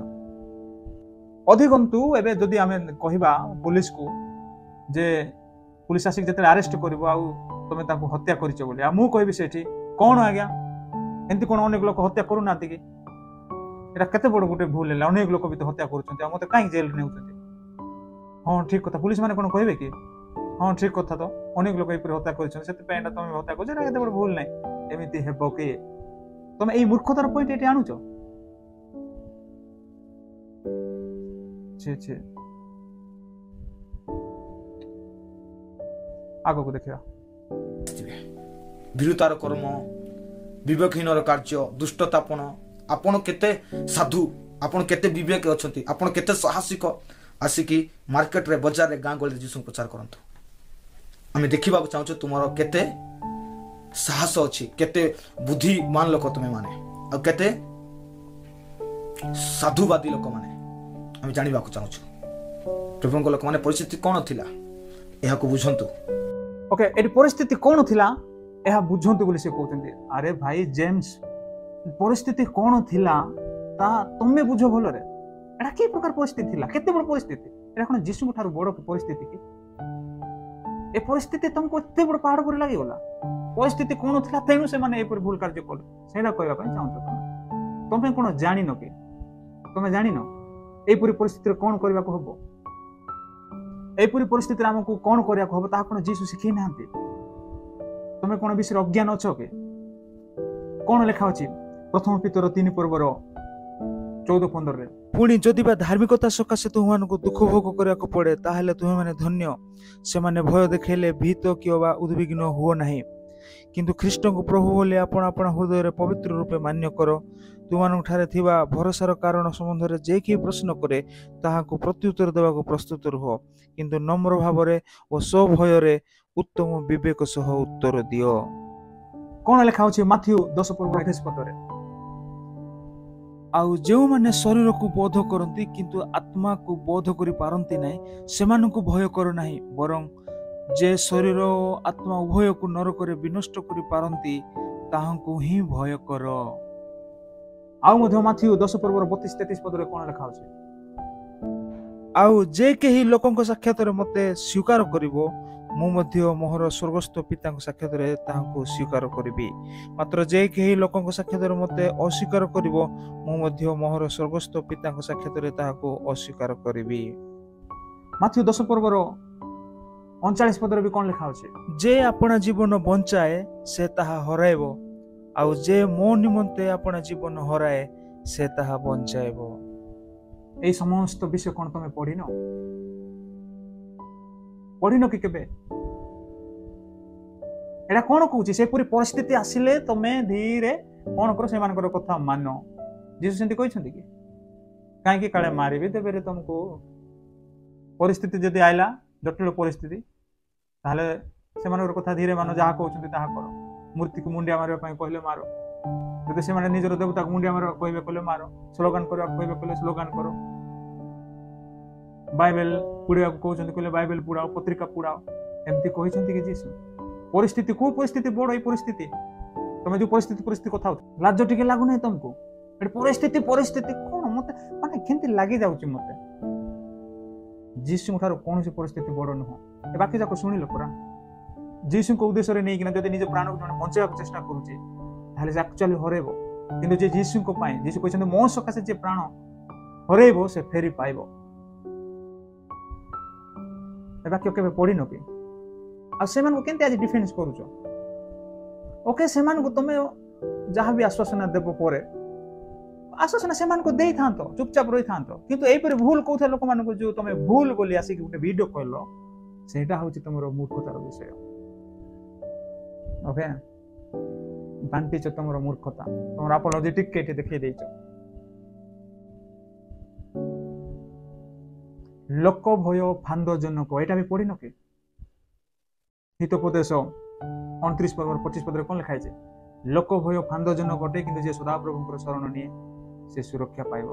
Speaker 1: ଅଧିକନ୍ତୁ ଏବେ ଯଦି ଆମେ କହିବା ପୁଲିସକୁ ଯେ ପୁଲିସ ଆସିକି ଯେତେବେଳେ ଆରେଷ୍ଟ କରିବ ଆଉ ତମେ ତାଙ୍କୁ ହତ୍ୟା କରିଛ ବୋଲି, ଆଉ ମୁଁ କହିବି ସେଠି କଣ ଆଜ୍ଞା ଏମିତି କଣ ଅନେକ ଲୋକ ହତ୍ୟା କରୁନାହାନ୍ତି କି? এটা কেତେ বড় গোटे ভুল ହେଲା ଅନେକ ଲୋକ ବି ତ ହତ୍ୟା କରୁଛନ୍ତି ଆଉ ମତେ କାହିଁକି ଜେଲରେ ନେଉଛନ୍ତି ହଁ ଠିକ କଥା ପୁଲିସ ମାନେ କଣ କହିବେ କି ହଁ ଠିକ କଥା ତ ଅନେକ ଲୋକ ଏପରି ହତ୍ୟା କରିଛନ୍ତି ସେଥିପାଇଁ ଏଇଟା ତମେ ହତ୍ୟା କରୁଛ ଏଟା କେତେ ବଡ ଭୁଲ ନାହିଁ ଏମିତି ହେବ କି ତମେ ଏଇ ମୂର୍ଖତାର ପଏଣ୍ଟ ଏଠି ଆଣୁଛ ଛି ଆଗକୁ ଦେଖିବା
Speaker 2: ଭୀରୁତାର କର୍ମ ବିବେକହୀନର କାର୍ଯ୍ୟ ଦୁଷ୍ଟତାପଣ ଆପଣ କେତେ ସାଧୁ ଆପଣ କେତେ ବିବେକ ଅଛନ୍ତି ଆପଣ କେତେ ସାହସିକ ଆସିକି ମାର୍କେଟରେ ବଜାରରେ ଗାଁ ଗହଳିରେ ଯୀଶୁଙ୍କୁ ପ୍ରଚାର କରନ୍ତୁ ଆମେ ଦେଖିବାକୁ ଚାହୁଁଛୁ ତୁମର କେତେ ସାହସ ଅଛି କେତେ ବୁଦ୍ଧିମାନ ଲୋକ ତୁମେ ମାନେ ଆଉ କେତେ ସାଧୁବାଦୀ ଲୋକମାନେ ଆମେ ଜାଣିବାକୁ ଚାହୁଁଛୁ ପ୍ରଭୁଙ୍କ ଲୋକମାନେ ପରିସ୍ଥିତି କ'ଣ ଥିଲା ଏହାକୁ ବୁଝନ୍ତୁ
Speaker 1: ଓକେ ଏଠି ପରିସ୍ଥିତି କ'ଣ ଥିଲା ଏହା ବୁଝନ୍ତୁ ବୋଲି ସେ କହୁଛନ୍ତି ଆରେ ଭାଇ ଜେମ୍ସ ପରିସ୍ଥିତି କ'ଣ ଥିଲା ତାହା ତମେ ବୁଝ ଭଲରେ ଏଟା କି ପ୍ରକାର ପରିସ୍ଥିତି ଥିଲା କେତେ ବଡ଼ ପରିସ୍ଥିତି ଏଟା କ'ଣ ଯୀଶୁଙ୍କ ଠାରୁ ବଡ଼ ପରିସ୍ଥିତି କି ଏ ପରିସ୍ଥିତି ତମକୁ ଏତେ ବଡ଼ ପାହାଡ଼ ପରି ଲାଗିଗଲା ପରିସ୍ଥିତି କ'ଣ ଥିଲା ତେଣୁ ସେମାନେ ଏପରି ଭୁଲ କାର୍ଯ୍ୟ କଲେ ସେଇଟା କହିବା ପାଇଁ ଚାହୁଁଛ ତମେ କ'ଣ ଜାଣିନ କି ତମେ ଜାଣିନ ଏଇପରି ପରିସ୍ଥିତିରେ କ'ଣ କରିବାକୁ ହବ ଏଇପରି ପରିସ୍ଥିତିରେ ଆମକୁ କ'ଣ କରିବାକୁ ହବ ତାହା କ'ଣ ଯୀଶୁ ଶିଖେଇ ନାହାନ୍ତି ତମେ କ'ଣ ବିଷୟରେ ଅଜ୍ଞାନ ଅଛ କି କ'ଣ ଲେଖା ଅଛି ପ୍ରଥମ ପିତର 3 ପର୍ବର 14-15 ପୁଣି ଯଦି ବା ଧାର୍ମିକତା ସକାଶେ ତୁମମାନଙ୍କୁ ଦୁଃଖ ଭୋଗ କରିବାକୁ ପଡ଼େ ତାହେଲେ ତୁମେମାନେ ଧନ୍ୟ ସେମାନେ ଭୟ ଦେଖାଇଲେ ଭୀତ କି ବା ଉଦ୍ବିଗ୍ନ ହୁଅ ନାହିଁ କିନ୍ତୁ ଖ୍ରୀଷ୍ଟଙ୍କୁ ପ୍ରଭୁ ବୋଲି ଆପଣ ଆପଣ ହୃଦୟରେ ପବିତ୍ର ରୂପେ ମାନ୍ୟ କର ତୁମମାନଙ୍କ ଠାରେ ଥିବା ଭରସାର କାରଣ ସମ୍ବନ୍ଧରେ ଯେ କେହି ପ୍ରଶ୍ନ କରେ ତାହାକୁ ପ୍ରତ୍ୟୁତ୍ତର ଦେବାକୁ ପ୍ରସ୍ତୁତ ରୁହ କିନ୍ତୁ ନମ୍ର ଭାବରେ ଓ ସ୍ୱଭୟରେ ଉତ୍ତମ ବିବେକ ସହ ଉତ୍ତର ଦିଅ କ'ଣ ଲେଖା ଅଛି ମାଥ୍ୟୁ 10:28 ଆଉ ଯେଉଁମାନେ ଶରୀରକୁ ବୋଧ କରନ୍ତି କିନ୍ତୁ ଆତ୍ମାକୁ ବୋଧ କରିପାରନ୍ତି ନାହିଁ ସେମାନଙ୍କୁ ଭୟ କର ନାହିଁ ବରଂ ଯେ ଶରୀର ଓ ଆତ୍ମା ଉଭୟକୁ ନରକରେ ବିନଷ୍ଟ କରିପାରନ୍ତି ତାହାଙ୍କୁ ହିଁ ଭୟ କର ଆଉ ମଧ୍ୟ ମାଥ୍ୟୁ 10:32-33 କ'ଣ ଲେଖା ଅଛି ଆଉ ଯେ କେହି ଲୋକଙ୍କ ସାକ୍ଷାତରେ ମୋତେ ସ୍ୱୀକାର କରିବ ମୁଁ ମଧ୍ୟ ମୋହର ସ୍ୱର୍ଗସ୍ଥ ପିତାଙ୍କ ସାକ୍ଷାତରେ ତାହାଙ୍କୁ ସ୍ୱୀକାର କରିବି ମାତ୍ର ଯେ କେହି ଲୋକଙ୍କ ସାକ୍ଷାତରେ ମୋତେ ଅସ୍ୱୀକାର କରିବ ମୁଁ ମଧ୍ୟ ମୋହର ସ୍ୱର୍ଗସ୍ଥ ପିତାଙ୍କ ସାକ୍ଷାତରେ ତାହାକୁ ଅସ୍ୱୀକାର କରିବି ମାଥ୍ୟୁ 10:39 ବି କ'ଣ ଲେଖା ଅଛି ଯେ ଆପଣା ଜୀବନ ବଞ୍ଚାଏ ସେ ତାହା ହରାଇବ ଆଉ ଯେ ମୋ ନିମନ୍ତେ ଆପଣା ଜୀବନ ହରାଏ ସେ ତାହା ବଞ୍ଚାଇବ এই সমস্ত বিষয় কোন তুমি পড়িন কি কেবে এটা কোন কହୁଛି ସେପରି ପରିସ୍ଥିତି ଆସିଲେ ତମେ ଧୀରେ କ'ଣ କର ସେମାନଙ୍କର କଥା ମାନ ଯୀଶୁ ସେମିତି କହିଛନ୍ତି କି କାହିଁକି କାଳେ ମାରିବି ଦେବେ ତମକୁ ପରିସ୍ଥିତି ଯଦି ଆଇଲା ଜଟିଳ ପରିସ୍ଥିତି ତାହେଲେ ସେମାନଙ୍କର କଥା ଧୀରେ ମାନ ଯାହା କହୁଛନ୍ତି ତାହା କର ମୂର୍ତ୍ତିକୁ ମୁଣ୍ଡିଆ ମାରିବା ପାଇଁ କହିଲେ ମାର ଯଦି ସେମାନେ ନିଜର ଦେବତାକୁ ମୁଣ୍ଡିଆ ମାରିବାକୁ କହିବେ କହିଲେ ମାର ସ୍ଲୋଗାନ କରିବାକୁ କହିବେ କହିଲେ ସ୍ଲୋଗାନ କର ବାଇବେଲ ପଢ଼ିବାକୁ କହୁଛନ୍ତି କହିଲେ ବାଇବେଲ ପଢ଼ାଅ ପତ୍ରିକା ପଢ଼ାଅ ଏମିତି କହିଛନ୍ତି କି ଯୀଶୁ ପରିସ୍ଥିତି କୋଉ ପରିସ୍ଥିତି ବଡ଼ ଏଇ ପରିସ୍ଥିତି ତମେ ଯୋଉ ପରିସ୍ଥିତି କଥା ହଉଛ ଲାଜ ଟିକେ ଲାଗୁନାହିଁ ତମକୁ ଏଠି ପରିସ୍ଥିତି କ'ଣ ମତେ ମାନେ କେମିତି ଲାଗି ଯାଉଛି ମତେ ଯୀଶୁଙ୍କ ଠାରୁ କୌଣସି ପରିସ୍ଥିତି ବଡ଼ ନୁହଁ ଏ ବାକି ଯାକ ଶୁଣିଲ ପରା ଯୀଶୁଙ୍କ ଉଦ୍ଦେଶ୍ୟରେ ନେଇକିନା ଯଦି ନିଜ ପ୍ରାଣକୁ ଜଣେ ବଞ୍ଚାଇବାକୁ ଚେଷ୍ଟା କରୁଛି ତାହେଲେ ସେ ଆକ୍ଚୁଆଲି ହରେଇବ କିନ୍ତୁ ଯେ ଯୀଶୁଙ୍କ ପାଇଁ ଯୀଶୁ କହିଛନ୍ତି ମୋ ସକାଶେ ଯେ ପ୍ରାଣ ହରେଇବ ସେ ଫେରି ପାଇବ ଏ ବାକ୍ୟ କେବେ ପଢିନ କି ଆଉ ସେମାନଙ୍କୁ କେମିତି ଆଜି ଡିଫେନ୍ସ କରୁଛ ଓକେ ସେମାନଙ୍କୁ ତମେ ଯାହା ବି ଆଶ୍ୱାସନା ଦେବ ପରେ ଆଶ୍ୱାସନା ସେମାନଙ୍କୁ ଦେଇଥାନ୍ତ ଚୁପଚାପ ରହିଥାନ୍ତ କିନ୍ତୁ ଏଇପରି ଭୁଲ କହୁଥିବା ଲୋକମାନଙ୍କୁ ଯୋଉ ତମେ ଭୁଲ ବୋଲି ଆସିକି ଗୋଟେ ଭିଡିଓ କହିଲ ସେଇଟା ହଉଛି ତମର ମୂର୍ଖତାର ବିଷୟ ଓକେ ବାଣ୍ଟିଛ ତମର ମୂର୍ଖତା ତମର ଆପୋଲୋଜି ଟିକେ ଏଠି ଦେଖେଇ ଦେଇଛ ଲୋକ ଭୟ ଫାନ୍ଦଜନକ ଏଇଟା ବି ପଢିନ କି ହିତୋପଦେଶ 29:25 କ'ଣ ଲେଖା ହେଇଛି ଲୋକ ଭୟ ଫାନ୍ଦଜନକ ଅଟେ କିନ୍ତୁ ଯିଏ ସଦାପ୍ରଭୁଙ୍କର ଶରଣ ନିଏ ସେ ସୁରକ୍ଷା ପାଇବ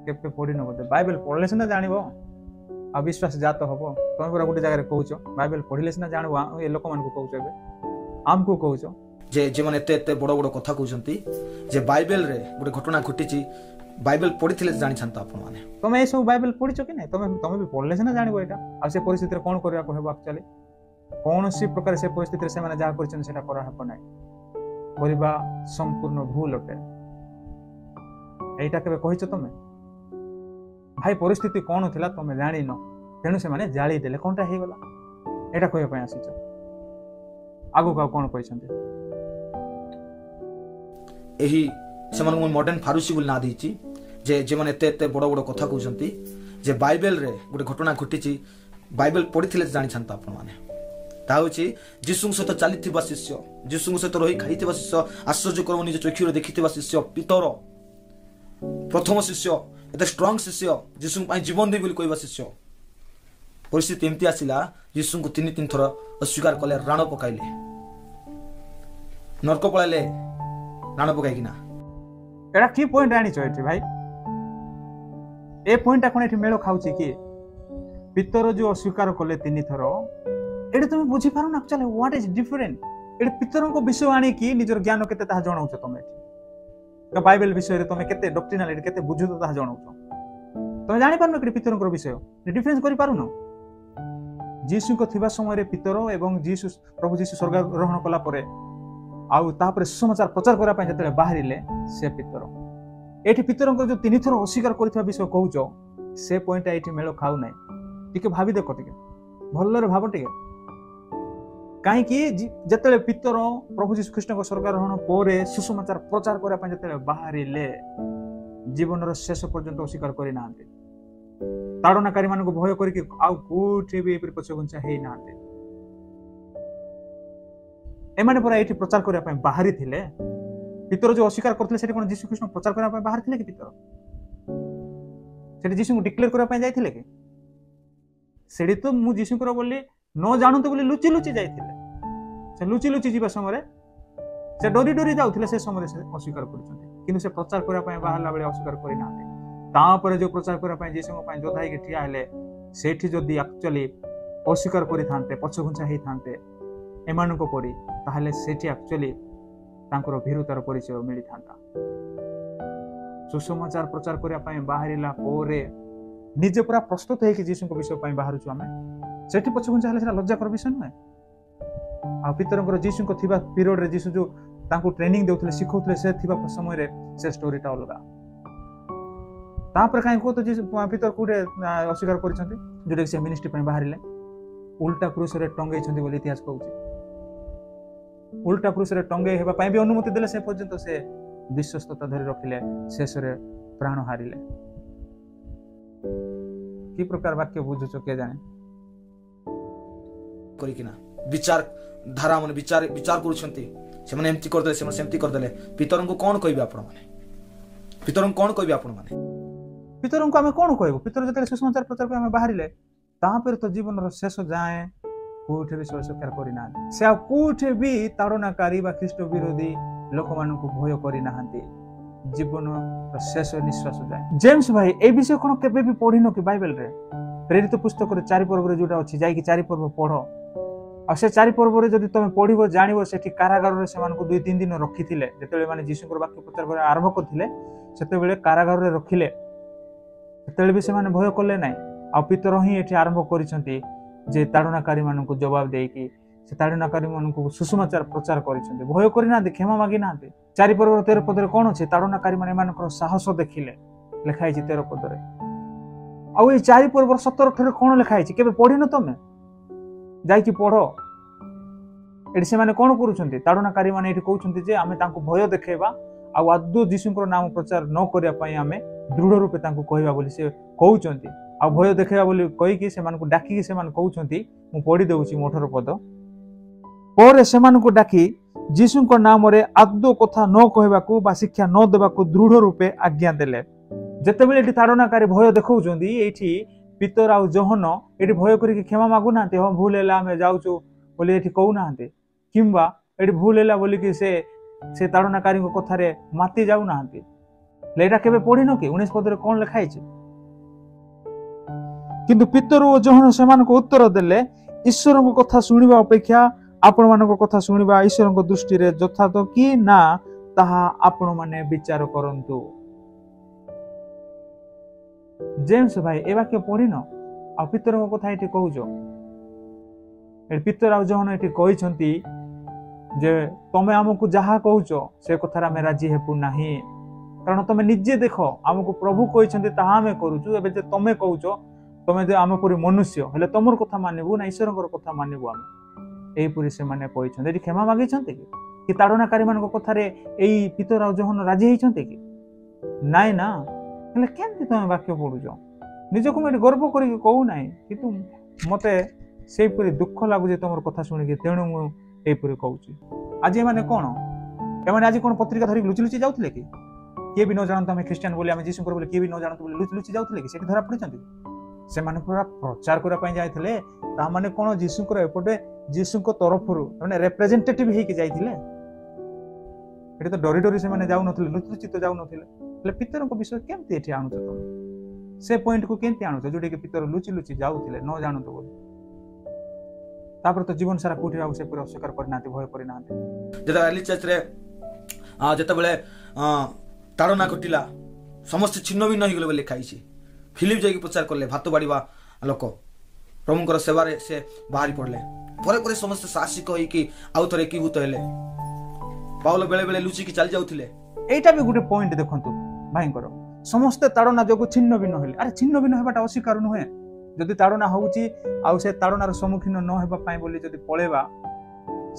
Speaker 1: କେବେ ପଢିନ ବୋଧେ ବାଇବେଲ ପଢିଲେ ସିନା ଜାଣିବ ଆଉ ବିଶ୍ୱାସ ଜାତ ହବ ତମେ ପୁରା ଗୋଟେ ଜାଗାରେ କହୁଛ ବାଇବେଲ ପଢିଲେ ସିନା ଜାଣିବ ଏ ଲୋକମାନଙ୍କୁ କହୁଛ ଏବେ ଆମକୁ କହୁଛ
Speaker 2: ଯେ ଯେମାନେ ଏତେ ଏତେ ବଡ଼ ବଡ଼ କଥା କହୁଛନ୍ତି ଯେ ବାଇବେଲରେ ଗୋଟେ ଘଟଣା ଘଟିଛି ବାଇବେଲ ପଢିଥିଲେ ଜାଣିଥାନ୍ତ ଆପଣମାନେ
Speaker 1: ତମେ ଏସବୁ ବାଇବେଲ ପଢିଛ କି ନାହିଁ ତମେ ବି ପଢିଲେ ସିନା ଜାଣିବ ଏଇଟା ଆଉ ସେ ପରିସ୍ଥିତିରେ କ'ଣ କରିବାକୁ ହେବ ଆକ୍ଚୁଆଲି କୌଣସି ପ୍ରକାର ସେ ପରିସ୍ଥିତିରେ ସେମାନେ ଯାହା କରିଛନ୍ତି ସେଟା କରାହେବ ନାହିଁ କରିବା ସମ୍ପୂର୍ଣ୍ଣ ଭୁଲ ଅଟେ এইটা কেবে কহিଛ ତମେ ଭାଇ ପରିସ୍ଥିତି କ'ଣ ଥିଲା ତମେ ଜାଣିନ ତେଣୁ ସେମାନେ ଜାଳି ଦେଲେ କ'ଣଟା ହେଇଗଲା ଏଇଟା କହିବା ପାଇଁ ଆସିଛ ଆଗକୁ ଆଉ କ'ଣ କହିଛନ୍ତି
Speaker 2: ଏହି ସେମାନଙ୍କୁ ମଡର୍ଣ୍ଣ ଫାରୁସି ବୋଲି ନାଁ ଦେଇଛି ଯେ ଯେଉଁମାନେ ଏତେ ଏତେ ବଡ଼ ବଡ଼ କଥା କହୁଛନ୍ତି ଯେ ବାଇବେଲରେ ଗୋଟେ ଘଟଣା ଘଟିଛି ବାଇବେଲ ପଢ଼ିଥିଲେ ଜାଣିଛନ୍ତି ଆପଣମାନେ ତାହା ହେଉଛି ଯୀଶୁଙ୍କ ସହିତ ଚାଲିଥିବା ଶିଷ୍ୟ ଯୀଶୁଙ୍କ ସହିତ ରହି ଖାଇଥିବା ଶିଷ୍ୟ ଆଶ୍ଚର୍ଯ୍ୟକର୍ମ ନିଜ ଚକ୍ଷୁରେ ଦେଖିଥିବା ଶିଷ୍ୟ ପିତର ପ୍ରଥମ ଶିଷ୍ୟ ଏତେ ଷ୍ଟ୍ରଙ୍ଗ ଶିଷ୍ୟ ଯୀଶୁଙ୍କ ପାଇଁ ଜୀବନ ଦେଇ ବୋଲି କହିବା ଶିଷ୍ୟ ପରିସ୍ଥିତି ଏମିତି ଆସିଲା ଯୀଶୁଙ୍କୁ 3 ଥର ଅସ୍ୱୀକାର କଲେ ରାଣ ପକାଇଲେ ନର୍କ ପଳାଇଲେ ରାଣ ପକାଇକିନା
Speaker 1: ଏଇଟା କି ପଏଣ୍ଟ ଆଣିଛ ଏଠି ଭାଇ ଏ ପଏଣ୍ଟଟା କ'ଣ ଏଠି ମେଳ ଖାଉଛି କି ପିତର ଯୋଉ ଅସ୍ୱୀକାର କଲେ 3 ଥର ଏଠି ତମେ ବୁଝିପାରୁନ ଆକ୍ଚୁଆଲି ହ୍ୱାଟ ଇଜ ଡିଫରେଣ୍ଟ ଏଠି ପିତରଙ୍କ ବିଷୟ ଆଣିକି ନିଜର ଜ୍ଞାନ କେତେ ତାହା ଜଣାଉଛ ତମେ ଏଠି ବାଇବେଲ ବିଷୟରେ ତମେ କେତେ ଡକ୍ଟ୍ରିନାଲ କେତେ ବୁଝୁଛ ତାହା ଜଣାଉଛ ତମେ ଜାଣିପାରୁନ କି ପିତରଙ୍କର ବିଷୟ ଡିଫରେନ୍ସ କରିପାରୁନ ଯୀଶୁଙ୍କ ଥିବା ସମୟରେ ପିତର ଏବଂ ପ୍ରଭୁ ଯୀଶୁ ସ୍ୱର୍ଗ ଗ୍ରହଣ କଲା ପରେ ଆଉ ତାପରେ ସୁସମାଚାର ପ୍ରଚାର କରିବା ପାଇଁ ଯେତେବେଳେ ବାହାରିଲେ ସେ ପିତର ଏଠି ପିତରଙ୍କର ଯୋଉ 3 ଥର ଅସ୍ୱୀକାର କରିଥିବା ବିଷୟ କହୁଛ ସେ ପଏଣ୍ଟଟା ଏଠି ମେଳ ଖାଉ ନାହିଁ ଟିକେ ଭାବି ଦେଖ ଟିକେ ଭଲରେ ଭାବ ଟିକେ କାହିଁକି ଯେତେବେଳେ ପିତର ପ୍ରଭୁ ଯୀଶୁ ଖ୍ରୀଷ୍ଟଙ୍କ ସ୍ୱର୍ଗାରୋହଣ ପରେ ସୁସମାଚାର ପ୍ରଚାର କରିବା ପାଇଁ ଯେତେବେଳେ ବାହାରିଲେ ଜୀବନର ଶେଷ ପର୍ଯ୍ୟନ୍ତ ଅସ୍ୱୀକାର କରିନାହାନ୍ତି ତାଡ଼ନାକାରୀ ମାନଙ୍କୁ ଭୟ କରିକି ଆଉ କୋଉଠି ବି ଏପରି ପଛଘୁଞ୍ଚା ହେଇନାହାନ୍ତି ଏମାନେ ପରା ଏଇଠି ପ୍ରଚାର କରିବା ପାଇଁ ବାହାରିଥିଲେ ପିତର ଯୋଉ ଅସ୍ୱୀକାର କରୁଥିଲେ ସେଠି କ'ଣ ଯୀଶୁ ଖ୍ରୀଷ୍ଟ ପ୍ରଚାର କରିବା ପାଇଁ ବାହାରିଥିଲେ କି ପିତର ସେଠି ଯୀଶୁଙ୍କୁ ଡିକ୍ଲେୟାର କରିବା ପାଇଁ ଯାଇଥିଲେ କି ସେଠି ତ ମୁଁ ଯୀଶୁଙ୍କର ବୋଲି ନ ଜାଣନ୍ତୁ ବୋଲି ଲୁଚି ଲୁଚି ଯାଇଥିଲେ ସେ ଲୁଚି ଲୁଚି ଯିବା ସମୟରେ ସେ ଡରି ଡରି ଯାଉଥିଲେ ସେ ସମୟରେ ସେ ଅସ୍ୱୀକାର କରିଛନ୍ତି କିନ୍ତୁ ସେ ପ୍ରଚାର କରିବା ପାଇଁ ବାହାରିଲା ବେଳେ ଅସ୍ୱୀକାର କରିନାହାନ୍ତି ତାପରେ ଯୋଉ ପ୍ରଚାର କରିବା ପାଇଁ ଯୀଶୁଙ୍କ ପାଇଁ ଯୋଦ୍ଧା ହେଇକି ଠିଆ ହେଲେ ସେଠି ଯଦି ଆକ୍ଚୁଆଲି ଅସ୍ୱୀକାର କରିଥାନ୍ତେ ପଛଘୁଞ୍ଚା ହେଇଥାନ୍ତେ ଏମାନଙ୍କ ପରି ତାହେଲେ ସେଠି ଆକ୍ଚୁଆଲି ତାଙ୍କର ଭୀରୁତାର ପରିଚୟ ମିଳିଥାନ୍ତା ସୁସମାଚାର ପ୍ରଚାର କରିବା ପାଇଁ ବାହାରିଲା ପରେ ନିଜେ ପୁରା ପ୍ରସ୍ତୁତ ହେଇକି ଯୀଶୁଙ୍କ ବିଷୟ ପାଇଁ ବାହାରୁଛୁ ଆମେ ସେଠି ପଛଘୁଞ୍ଚା ହେଲେ ସେଟା ଲଜ୍ଜାକର ବିଷୟ ନୁହେଁ ଆଉ ପିତରଙ୍କର ଯୀଶୁଙ୍କ ଥିବା ପିରିୟଡରେ ଯୀଶୁ ଯୋଉ ତାଙ୍କୁ ଟ୍ରେନିଂ ଦେଉଥିଲେ ଶିଖଉଥିଲେ ସେ ଥିବା ସମୟରେ ସେ ଷ୍ଟୋରିଟା ଅଲଗା ତାପରେ କାହିଁ କୁହ ତ ପିତର କୋଉଠି ଅସ୍ୱୀକାର କରିଛନ୍ତି ଯୋଉଟାକି ସେ ମିନିଷ୍ଟ୍ରି ପାଇଁ ବାହାରିଲେ ଉଲ୍ଟା କ୍ରୁଶରେ ଟଙ୍ଗେଇଛନ୍ତି ବୋଲି ଇତିହାସ କହୁଛି ଉଲ୍ଟା କ୍ରୁଶରେ ଟଙ୍ଗେଇ ହେବା ପାଇଁ ବି ଅନୁମତି ଦେଲେ ସେ ପର୍ଯ୍ୟନ୍ତ ସେ ବିଶ୍ୱସ୍ତତା ଧରି ରଖିଲେ ଶେଷରେ ପ୍ରାଣ ହାରିଲେ କି ପ୍ରକାର ବାକ୍ୟ ବୁଝୁଛ କିଏ ଜାଣେ
Speaker 2: କରିକିନା ବିଚାର ଧାରା ମାନେ ବିଚାର କରୁଛନ୍ତି ସେମାନେ ଏମିତି କରିଦେଲେ ସେମାନେ ସେମିତି କରିଦେଲେ ପିତରଙ୍କୁ କ'ଣ କହିବେ ଆପଣମାନେ ପିତରଙ୍କୁ କ'ଣ କହିବେ ଆପଣମାନେ
Speaker 1: ପିତରଙ୍କୁ ଆମେ କ'ଣ କହିବୁ ପିତର ଯେତେବେଳେ ସୁସମାଚାର ପ୍ରଚାର ପାଇଁ ଆମେ ବାହାରିଲେ ତାପରେ ତ ଜୀବନର ଶେଷ ଯାଏଁ କୋଉଠି ବି ସ୍ୱୀକାର କରିନାହାନ୍ତି ସେ ଆଉ କୋଉଠି ବି ତାଡ଼ନାକାରୀ ବା ଖ୍ରୀଷ୍ଟ ବିରୋଧୀ ଲୋକମାନଙ୍କୁ ଭୟ କରିନାହାନ୍ତି ଜୀବନର ଶେଷ ନିଶ୍ୱାସ ଯାଏ ଜେମ୍ସ ଭାଇ ଏ ବିଷୟ କ'ଣ କେବେ ବି ପଢିନ କି ବାଇବେଲରେ ପ୍ରେରିତ ପୁସ୍ତକରେ 4 ପର୍ବରେ ଯୋଉଟା ଅଛି ଯାଇକି 4 ପର୍ବ ପଢ ଆଉ ସେ 4 ପର୍ବରେ ଯଦି ତମେ ପଢିବ ଜାଣିବ ସେଠି କାରାଗାରରେ ସେମାନଙ୍କୁ 2-3 ଦିନ ରଖିଥିଲେ ଯେତେବେଳେ ମାନେ ଯୀଶୁଙ୍କର ବାକ୍ୟ ପ୍ରଚାର କରିବା ଆରମ୍ଭ କରିଥିଲେ ସେତେବେଳେ କାରାଗାରରେ ରଖିଲେ ସେତେବେଳେ ବି ସେମାନେ ଭୟ କଲେ ନାହିଁ ଆଉ ପିତର ହିଁ ଏଠି ଆରମ୍ଭ କରିଛନ୍ତି ଯେ ତାଡ଼ନାକାରୀ ମାନଙ୍କୁ ଜବାବ ଦେଇକି ସେ ତାଡ଼ନାକାରୀ ମାନଙ୍କୁ ସୁସମାଚାର ପ୍ରଚାର କରିଛନ୍ତି ଭୟ କରିନାହାନ୍ତି କ୍ଷମା ମାଗି ନାହାନ୍ତି 4 ପର୍ବର 13 ପଦରେ କ'ଣ ଅଛି ତାଡ଼ନାକାରୀ ମାନେ ଏମାନଙ୍କର ସାହସ ଦେଖିଲେ ଲେଖା ହେଇଛି 13 ପଦରେ ଆଉ ଏଇ 4 ପର୍ବର 17 ଠାରେ କ'ଣ ଲେଖା ହେଇଛି କେବେ ପଢିନ ତମେ ଯାଇକି ପଢ ଏଠି ସେମାନେ କ'ଣ କରୁଛନ୍ତି ତାଡ଼ନାକାରୀ ମାନେ ଏଠି କହୁଛନ୍ତି ଯେ ଆମେ ତାଙ୍କୁ ଭୟ ଦେଖେଇବା ଆଉ ଆଦୌ ଯୀଶୁଙ୍କର ନାମ ପ୍ରଚାର ନ କରିବା ପାଇଁ ଆମେ ଦୃଢ଼ ରୂପେ ତାଙ୍କୁ କହିବା ବୋଲି ସେ କହୁଛନ୍ତି ଆଉ ଭୟ ଦେଖେଇବା ବୋଲି କହିକି ସେମାନଙ୍କୁ ଡାକିକି ସେମାନେ କହୁଛନ୍ତି ମୁଁ ପଢି ଦେଉଛି 18 ପଦ ପରେ ସେମାନଙ୍କୁ ଡାକି ଯୀଶୁଙ୍କ ନାମରେ ଆଦୌ କଥା ନ କହିବାକୁ ବା ଶିକ୍ଷା ନ ଦେବାକୁ ଦୃଢ଼ ରୂପେ ଆଜ୍ଞା ଦେଲେ ଯେତେବେଳେ ଏଠି ତାଡ଼ନାକାରୀ ଭୟ ଦେଖାଉଛନ୍ତି ଏଇଠି ପିତର ଆଉ ଜୋହନ ଏଠି ଭୟ କରିକି କ୍ଷମା ମାଗୁନାହାନ୍ତି ହଁ ଭୁଲ ହେଲା ଆମେ ଯାଉଛୁ ବୋଲି ଏଠି କହୁନାହାନ୍ତି କିମ୍ବା ଏଠି ଭୁଲ ହେଲା ବୋଲିକି ସେ ତାଡ଼ନାକାରୀଙ୍କ କଥାରେ ମାତି ଯାଉନାହାନ୍ତି ଏଇଟା କେବେ ପଢିନ କି 19 ପଦରେ କ'ଣ ଲେଖା ହେଇଛି କିନ୍ତୁ ପିତର ଓ ଜୋହନ ସେମାନଙ୍କୁ ଉତ୍ତର ଦେଲେ ଈଶ୍ୱରଙ୍କ କଥା ଶୁଣିବା ଅପେକ୍ଷା ଆପଣମାନଙ୍କ କଥା ଶୁଣିବା ଈଶ୍ୱରଙ୍କ ଦୃଷ୍ଟିରେ ଯଥାର୍ଥ କି ନା ତାହା ଆପଣମାନେ ବିଚାର କରନ୍ତୁ ଜେମ୍ସ ଭାଇ ଏ ବାକ୍ୟ ପଢିନ ଆଉ ପିତରଙ୍କ କଥା ଏଠି କହୁଛ ପିତର ଆଉ ଜୋହନ ଏଠି କହିଛନ୍ତି ଯେ ତମେ ଆମକୁ ଯାହା କହୁଛ ସେ କଥାରେ ଆମେ ରାଜି ହେବୁ ନାହିଁ କାରଣ ତମେ ନିଜେ ଦେଖ ଆମକୁ ପ୍ରଭୁ କହିଛନ୍ତି ତାହା ଆମେ କରୁଛୁ। ଏବେ ଯେ ତମେ କହୁଛ ତମେ ଯେ ଆମ ପରି ମନୁଷ୍ୟ ହେଲେ ତମର କଥା ମାନିବୁ ନା ଈଶ୍ୱରଙ୍କର କଥା ମାନିବୁ ଆମେ, ଏହିପରି ସେମାନେ କହିଛନ୍ତି। ଏଠି କ୍ଷମା ମାଗିଛନ୍ତି କି ତାଡ଼ନାକାରୀ ମାନଙ୍କ କଥାରେ ଏଇ ପିତର ଆଉ ଯୋହନ ରାଜି ହେଇଛନ୍ତି କି? ନାଇଁ ନା। ହେଲେ କେମିତି ତମେ ବାକ୍ୟ ପଢୁଛ? ନିଜକୁ ମୁଁ ଏଠି ଗର୍ବ କରିକି କହୁନାହିଁ, କିନ୍ତୁ ମତେ ସେଇପରି ଦୁଃଖ ଲାଗୁଛି ତମର କଥା ଶୁଣିକି, ତେଣୁ ମୁଁ ଏଇପରି କହୁଛି। ଆଜି ଏମାନେ କଣ ଆଜି କଣ ପତ୍ରିକା ଧରିକି ଲୁଚି ଲୁଚି ଯାଉଥିଲେ କି? କିଏ ବି ନ ଜାଣନ୍ତୁ ଆମେ ଖ୍ରୀଷ୍ଟିଆନ ବୋଲି, ଆମେ ଯୀଶୁଙ୍କର ବୋଲି କିଏ ବି ନ ଜାଣନ୍ତୁ ବୋଲି ଲୁଚି ଲୁଚି ଯାଉଥିଲେ କି? ସେଠି ଧରା ପଡ଼ିଛନ୍ତି। ସେମାନେ ପୁରା ପ୍ରଚାର କରିବା ପାଇଁ ଯାଇଥିଲେ। ତାମାନେ କଣ ଯୀଶୁଙ୍କର ଏପଟେ ଯୀଶୁଙ୍କ ତରଫରୁ ମାନେ ରେପ୍ରେଜେଣ୍ଟେଟିଭ ହେଇକି ଯାଇଥିଲେ। ଏଠି ତ ଡରି ଡରି ସେମାନେ ଯାଉନଥିଲେ, ଲୁଚି ଲୁଚି ତ ଯାଉନଥିଲେ। ହେଲେ ପିତରଙ୍କ ବିଷୟ କେମିତି ଏଠି ଆଣୁଛ ତମେ? ସେ ପଏଣ୍ଟକୁ କେମିତି ଆଣୁଛ ଯୋଉଟାକି ପିତର ଲୁଚି ଲୁଚି ଯାଉଥିଲେ ନ ଜାଣନ୍ତୁ ବୋଲି? ତାପରେ ତ ଜୀବନ ସାରା କୋଉଠି ଆଉ ସେ ପୁରା ଅସ୍ୱୀକାର କରିନାହାନ୍ତି, ଭୟ କରିନାହାନ୍ତି।
Speaker 2: ଯେତେବେଳେ ତାଡ଼ନା ଘଟିଲା ସମସ୍ତେ ଛିନ୍ନ ଭିନ୍ନ ହେଇଗଲେ ବୋଲି ଲେଖା ହେଇଛି। ଫିଲିପ ଯାଇକି ପ୍ରଚାର କଲେ, ଭାତ ବାଢ଼ିବା ଲୋକ ପ୍ରଭୁଙ୍କର ସେବାରେ ସେ ବାହାରି ପଡ଼ିଲେ। ପରେ ପରେ ସମସ୍ତେ ସାହସିକ ହେଇକି ଆଉ ଥରେ ଏକୀଭୂତ ହେଲେ। ପାଉଲ ବେଳେ ବେଳେ ଲୁଚିକି ଚାଲି ଯାଉଥିଲେ।
Speaker 1: এইটা ବି ଗୋଟେ ପଏଣ୍ଟ ଦେଖନ୍ତୁ ଭାଇଙ୍କର, ସମସ୍ତେ ତାଡ଼ନା ଯୋଗୁଁ ଛିନ୍ନ ଭିନ୍ନ ହେଲେ। ଆରେ ଛିନ୍ନ ଭିନ୍ନ ହେବାଟା ଅସ୍ୱୀକାର ନୁହେଁ। ଯଦି ତାଡ଼ନା ହଉଛି ଆଉ ସେ ତାଡ଼ନାର ସମ୍ମୁଖୀନ ନ ହେବା ପାଇଁ ବୋଲି ଯଦି ପଳେଇବା,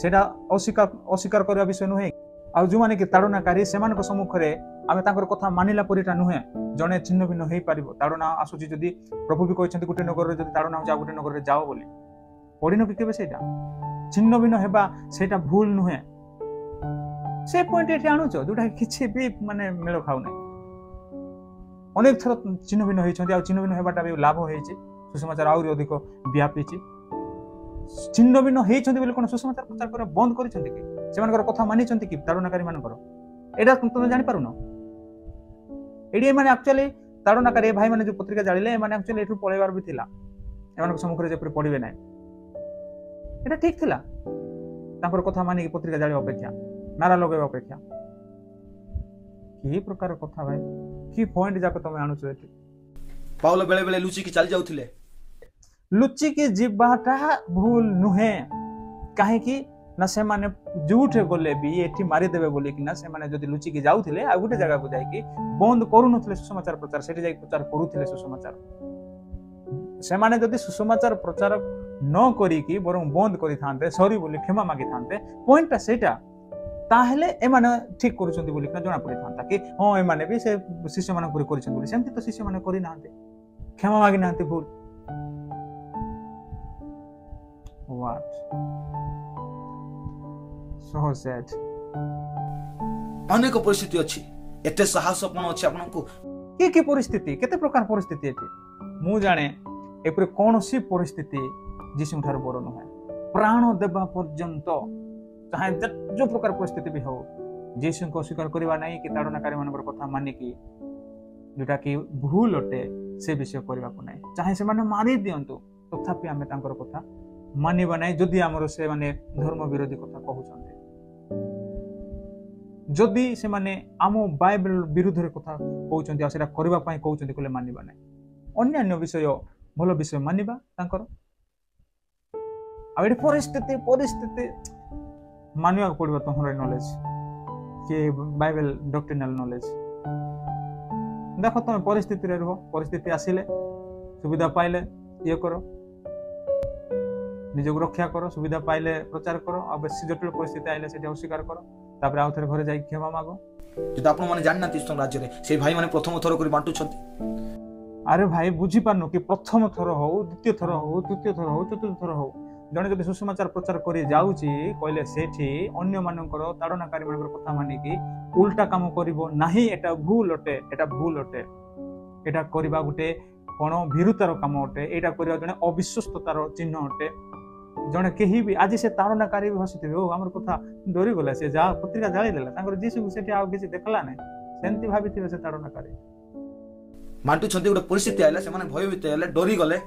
Speaker 1: ସେଇଟା ଅସ୍ୱୀକାର କରିବା ବିଷୟ ନୁହେଁ। ଆଉ ଯୋଉମାନେ କି ତାଡ଼ନାକାରୀ ସେମାନଙ୍କ ସମ୍ମୁଖରେ ଆମେ ତାଙ୍କର କଥା ମାନିଲା ପରିଟା ନୁହେଁ। ଜଣେ ଛିନ୍ନ ଭିନ୍ନ ହେଇପାରିବ। ତାଡ଼ନା ଆସୁଛି ଯଦି ପ୍ରଭୁ ବି କହିଛନ୍ତି ଗୋଟେ ନଗରରେ ଯଦି ତାଡ଼ନା ହଉଛି ଆଉ ଗୋଟେ ନଗରରେ ଯାଅ ବୋଲି, ପଢିନ କି କେବେ? ସେଇଟା ଛିନ୍ନ ଭିନ୍ନ ହେବା ସେଇଟା ଭୁଲ ନୁହେଁ। ସେ ପଏଣ୍ଟ ଏଠି ଆଣୁଛ ଯୋଉଟା କିଛି ବି ମାନେ ମେଳ ଖାଉନାହିଁ। ଅନେକ ଥର ଛିନ୍ନ ଭିନ୍ନ ହେଇଛନ୍ତି, ଆଉ ଛିନ୍ନ ଭିନ୍ନ ହେବାଟା ବି ଲାଭ ହେଇଛି। ସୁସମାଚାର ଆହୁରି ଅଧିକ ବ୍ୟାପିଛି। ଛିନ୍ନ ଭିନ୍ନ ହେଇଛନ୍ତି ବୋଲି କଣ ସୁସମାଚାର ପ୍ରଚାର କରିବା ବନ୍ଦ କରିଛନ୍ତି କି? ସେମାନଙ୍କର କଥା ମାନିଛନ୍ତି କି ତାଡ଼ନାକାରୀ ମାନଙ୍କର? ଏଇଟା ତମେ ଜାଣିପାରୁନ। ଏଠି ଏମାନେ ଆକ୍ଚୁଆଲି ତାଡ଼ନାକାରୀ ଭାଇମାନେ ଯୋଉ ପତ୍ରିକା ଜାଳିଲେ, ଏମାନେ ଆକ୍ଚୁଆଲି ଏଠୁ ପଳେଇବାର ବି ଥିଲା। ଏମାନଙ୍କ ସମ୍ମୁଖରେ ଯେପରି ପଢିବେ ନାହିଁ, ଏଇଟା ଠିକ ଥିଲା। ତାଙ୍କର କଥା ମାନିକି ପତ୍ରିକା ଜାଳିବା ଅପେକ୍ଷା, ନାରା ଲଗାଇବା ଅପେକ୍ଷା। କି ପ୍ରକାର କଥା ଭାଇ, କି ପଏଣ୍ଟ ଯାକ ତମେ ଆଣୁଛ ଏଠି?
Speaker 2: ପାଉଲ ବେଳେ ବେଳେ ଲୁଚିକି ଚାଲି ଯାଉଥିଲେ।
Speaker 1: ଲୁଚିକି ଯିବାଟା ଭୁଲ ନୁହେଁ। କାହିଁକି ନା ସେମାନେ ଯୋଉଠି ଗଲେ ବି ଏଠି ମାରିଦେବେ ବୋଲିକିନା ସେମାନେ ଯଦି ଲୁଚିକି ଯାଉଥିଲେ, ଆଉ ଗୋଟେ ଜାଗାକୁ ଯାଇକି ବନ୍ଦ କରୁନଥିଲେ ସୁସମାଚାର ପ୍ରଚାର, ସେଠି ଯାଇକି ପ୍ରଚାର କରୁଥିଲେ ସୁସମାଚାର। ସେମାନେ ଯଦି ସୁସମାଚାର ପ୍ରଚାର ନ କରିକି ବରଂ ବନ୍ଦ କରିଥାନ୍ତେ, ସରି ବୋଲି କ୍ଷମା ମାଗିଥାନ୍ତେ, ପଏଣ୍ଟଟା ସେଇଟା, ତାହେଲେ ଏମାନେ ଠିକ କରୁଛନ୍ତି ବୋଲି ଜଣା ପଡିଥାନ୍ତା କି ହଁ ଏମାନେ ବି ସେ ଶିଷ୍ୟମାନଙ୍କ ପରି କରିଛନ୍ତି ବୋଲି। ସେମିତି ତ ଶିଷ୍ୟମାନେ କରିନାହାନ୍ତି, କ୍ଷମା ମାଗିନାହାନ୍ତି ଭୁଲ। What? So sad.
Speaker 2: ଅନେକ ପରିସ୍ଥିତି ଅଛି। ଏତେ ସାହସ କଣ ଅଛି ଆପଣଙ୍କୁ?
Speaker 1: କି ପରିସ୍ଥିତି, କେତେ ପ୍ରକାର ପରିସ୍ଥିତି ଏଠି ମୁଁ ଜାଣେ। ଏପରି କୌଣସି ପରିସ୍ଥିତି ଯୀଶୁଙ୍କ ଠାରୁ ବଡ଼ ନୁହେଁ। ପ୍ରାଣ ଦେବା ପର୍ଯ୍ୟନ୍ତ ଚାहे ଯୋଉ ପ୍ରକାର ପରିସ୍ଥିତି ବି ହଉ, ଯୀଶୁଙ୍କୁ ଅସ୍ୱୀକାର କରିବା ନାହିଁ କି ତାଡ଼ନାକାରୀ ମାନଙ୍କର କଥା ମାନିକି ଯୋଉଟା କି ଭୁଲ ଅଟେ ସେ ବିଷୟ କରିବାକୁ ନାହିଁ। ଚାहे ସେମାନେ ମାରି ଦିଅନ୍ତୁ, ତଥାପି ଆମେ ତାଙ୍କର କଥା ମାନିବା ନାହିଁ। ଯଦି ଆମର ସେମାନେ ଧର୍ମ ବିରୋଧୀ କଥା କହୁଛନ୍ତି, ଯଦି ସେମାନେ ଆମ ବାଇବେଲ ବିରୁଦ୍ଧରେ କଥା କହୁଛନ୍ତି ଆଉ ସେଟା କରିବା ପାଇଁ କହୁଛନ୍ତି, କହିଲେ ମାନିବା ନାହିଁ। ଅନ୍ୟାନ୍ୟ ବିଷୟ ଭଲ ବିଷୟ ମାନିବା ତାଙ୍କର। ଆଉ ଏଠି ପରିସ୍ଥିତି ମାନିବାକୁ ପଡିବ ତମର ନଲେଜ କି ବାଇବେଲ ଡକ୍ଟ୍ରିନାଲ ନଲେଜ। ଦେଖ ତମେ ପରିସ୍ଥିତିରେ ରୁହ, ପରିସ୍ଥିତି ଆସିଲେ ସୁବିଧା ପାଇଲେ ଇଏ କର, ନିଜକୁ ରକ୍ଷା କର, ସୁବିଧା ପାଇଲେ ପ୍ରଚାର କର, ଆଉ ବେଶୀ ଜଟିଳ ପରିସ୍ଥିତି ଆଇଲେ ସେଠି ଅସ୍ୱୀକାର କର, ତାପରେ ଆଉ ଥରେ ଘରେ ଯାଇକି କ୍ଷମା ମାଗ।
Speaker 2: ଯଦି ଆପଣ ମାନେ ଜାଣିନାହାନ୍ତି ଇଷ୍ଟର୍ଣ୍ଣ ରାଜ୍ୟରେ ସେଇ ଭାଇ ମାନେ ପ୍ରଥମ ଥର କରି ବାଣ୍ଟୁଛନ୍ତି।
Speaker 1: ଆରେ ଭାଇ ବୁଝିପାରୁନୁ କି ପ୍ରଥମ ଥର ହଉ, ଦ୍ୱିତୀୟ ଥର ହଉ, ତୃତୀୟ ଥର ହଉ, ଚତୁର୍ଥ ଥର ହଉ, ଜଣେ ଯଦି ସୁସମାଚାର ପ୍ରଚାର କରି ଯାଉଛି କହିଲେ ସେଠି ଅନ୍ୟମାନଙ୍କର ତାଡ଼ନାକାରୀ ମାନଙ୍କର କଥା ମାନିକି ଉଲ୍ଟା କାମ କରିବ ନାହିଁ, ଏଟା ଭୁଲ ଅଟେ। ଏଟା କରିବା ଗୋଟେ କଣ ଭୀରୁତାର କାମ ଅଟେ। ଏଇଟା କରିବା ଜଣେ ଅବିଶ୍ୱସ୍ତତାର ଚିହ୍ନ ଅଟେ। ଜଣେ କେହି ବି ଆଜି ସେ ତାଡ଼ନାକାରୀ ବି ଭାସିଥିବେ, ଓ ଆମର କଥା ଡରିଗଲା, ସେ ଯାହା ପତ୍ରିକା ଜାଳିଦେଲା, ତାଙ୍କର ଯୀଶୁକୁ ସେଠି ଆଉ କିଛି ଦେଖିଲା ନାହିଁ, ସେମିତି ଭାବିଥିବେ ସେ ତାଡ଼ନାକାରୀ।
Speaker 2: ବାଣ୍ଟୁଛନ୍ତି, ଗୋଟେ ପରିସ୍ଥିତି ଆଇଲା, ସେମାନେ ଭୟଭୀତ ହେଲେ, ଡରିଗଲେ।